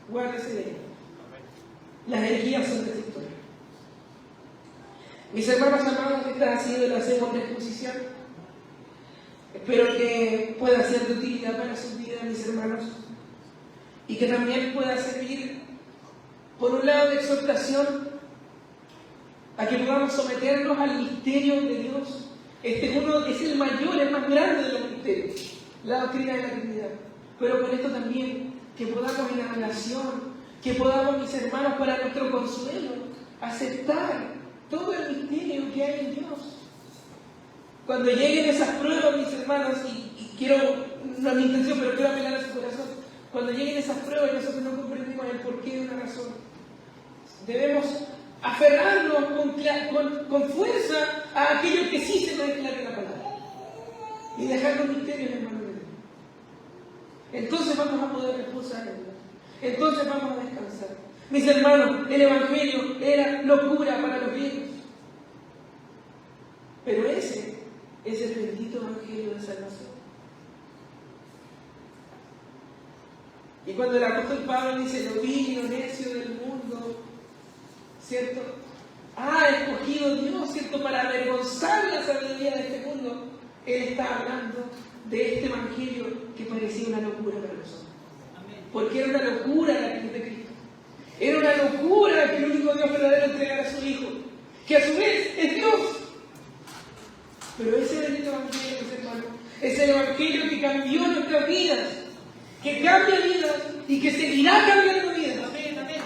guárdese de ello. Las herejías son destructoras. Mis hermanos amados, esta ha sido la segunda exposición. Espero que pueda ser de utilidad para sus vidas, mis hermanos, y que también pueda servir, por un lado, de exhortación a que podamos someternos al misterio de Dios. Este es el mayor, el más grande de los misterios, la doctrina de la Trinidad. Pero con esto también, que podamos en la relación, que podamos, mis hermanos, para nuestro consuelo, aceptar todo el misterio que hay en Dios. Cuando lleguen esas pruebas, mis hermanos, y quiero, no es mi intención, pero quiero apelar a su corazón, cuando lleguen esas pruebas y nosotros no comprendemos el porqué de una razón, debemos aferrarnos con fuerza a aquello que sí se nos declara en la palabra y dejar los misterios en manos de Dios. Entonces vamos a poder reposar en Dios. Entonces vamos a descansar. Mis hermanos, el Evangelio era locura para los griegos. Pero ese es el bendito Evangelio de salvación. Y cuando el apóstol Pablo dice: lo vil y lo necio del mundo, ¿cierto? Ha escogido Dios, ¿cierto?, para avergonzar la sabiduría de este mundo. Él está hablando de este Evangelio que parecía una locura para nosotros. Porque era una locura la cruz de Cristo. Era una locura que el único Dios verdadero entregara a su Hijo, que a su vez es Dios. Pero ese bendito Evangelio, mis hermanos, es el Evangelio que cambió nuestras vidas, que cambia vidas y que seguirá cambiando vidas. Amén, amén.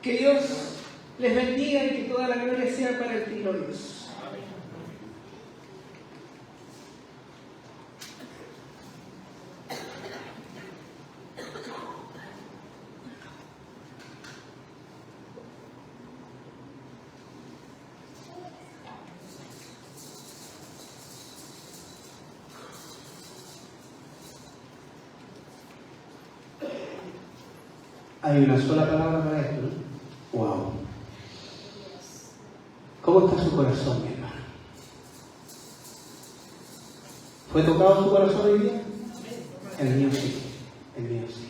Que Dios les bendiga y que toda la gloria sea para el Cristo Dios. Hay una sola palabra para esto, ¿no? ¡Wow! ¿Cómo está su corazón, mi hermano? ¿Fue tocado su corazón hoy día? El mío sí, el mío sí.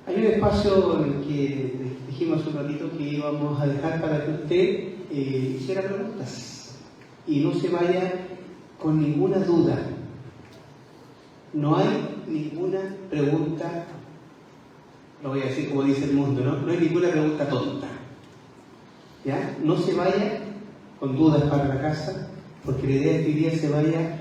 Hay un espacio en el que dijimos un ratito que íbamos a dejar para que usted hiciera preguntas y no se vaya con ninguna duda. No hay ninguna pregunta, lo voy a decir como dice el mundo, ¿no? No hay ninguna pregunta tonta. ¿Ya? No se vaya con dudas para la casa, porque la idea es que hoy día se vaya.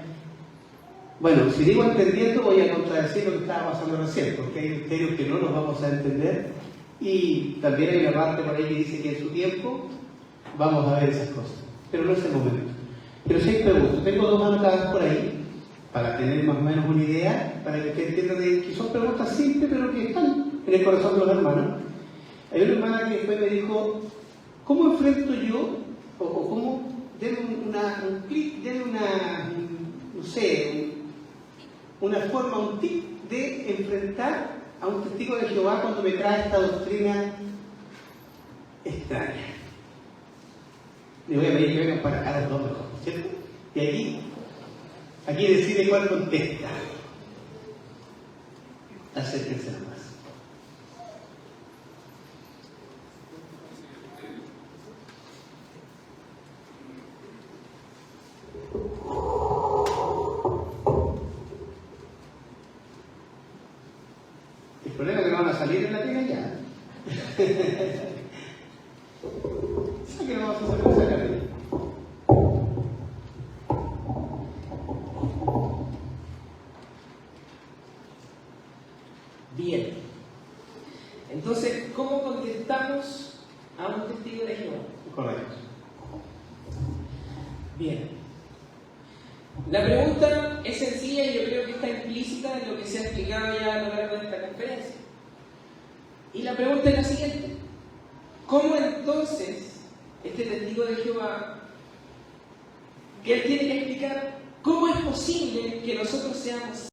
Bueno, si digo entendiendo, voy a contradecir lo que estaba pasando recién, porque hay misterios que no los vamos a entender, y también hay una parte por ahí que dice que en su tiempo vamos a ver esas cosas, pero no es el momento. Pero si hay preguntas, tengo dos anotadas por ahí, para tener más o menos una idea, para que usted entienda que son preguntas simples, pero que están en el corazón de los hermanos. Hay una hermana que después me dijo, ¿cómo enfrento yo, o cómo, denme un clic, denme no sé, una forma, un tip de enfrentar a un testigo de Jehová cuando me trae esta doctrina extraña? Le voy a pedir que vengan para acá los dos mejor, ¿cierto? Y aquí decide cuál contesta. Acérquense nomás. El problema es que no van a salir en la pega ya. ¿Sabes qué no vamos a hacer con esa carrera? Bien. Entonces, ¿cómo contestamos a un testigo de Jehová? Correcto. Bien. La pregunta es sencilla y yo creo que está implícita en lo que se ha explicado ya a lo largo de esta conferencia. Y la pregunta es la siguiente. ¿Cómo entonces este testigo de Jehová, que él tiene que explicar cómo es posible que nosotros seamos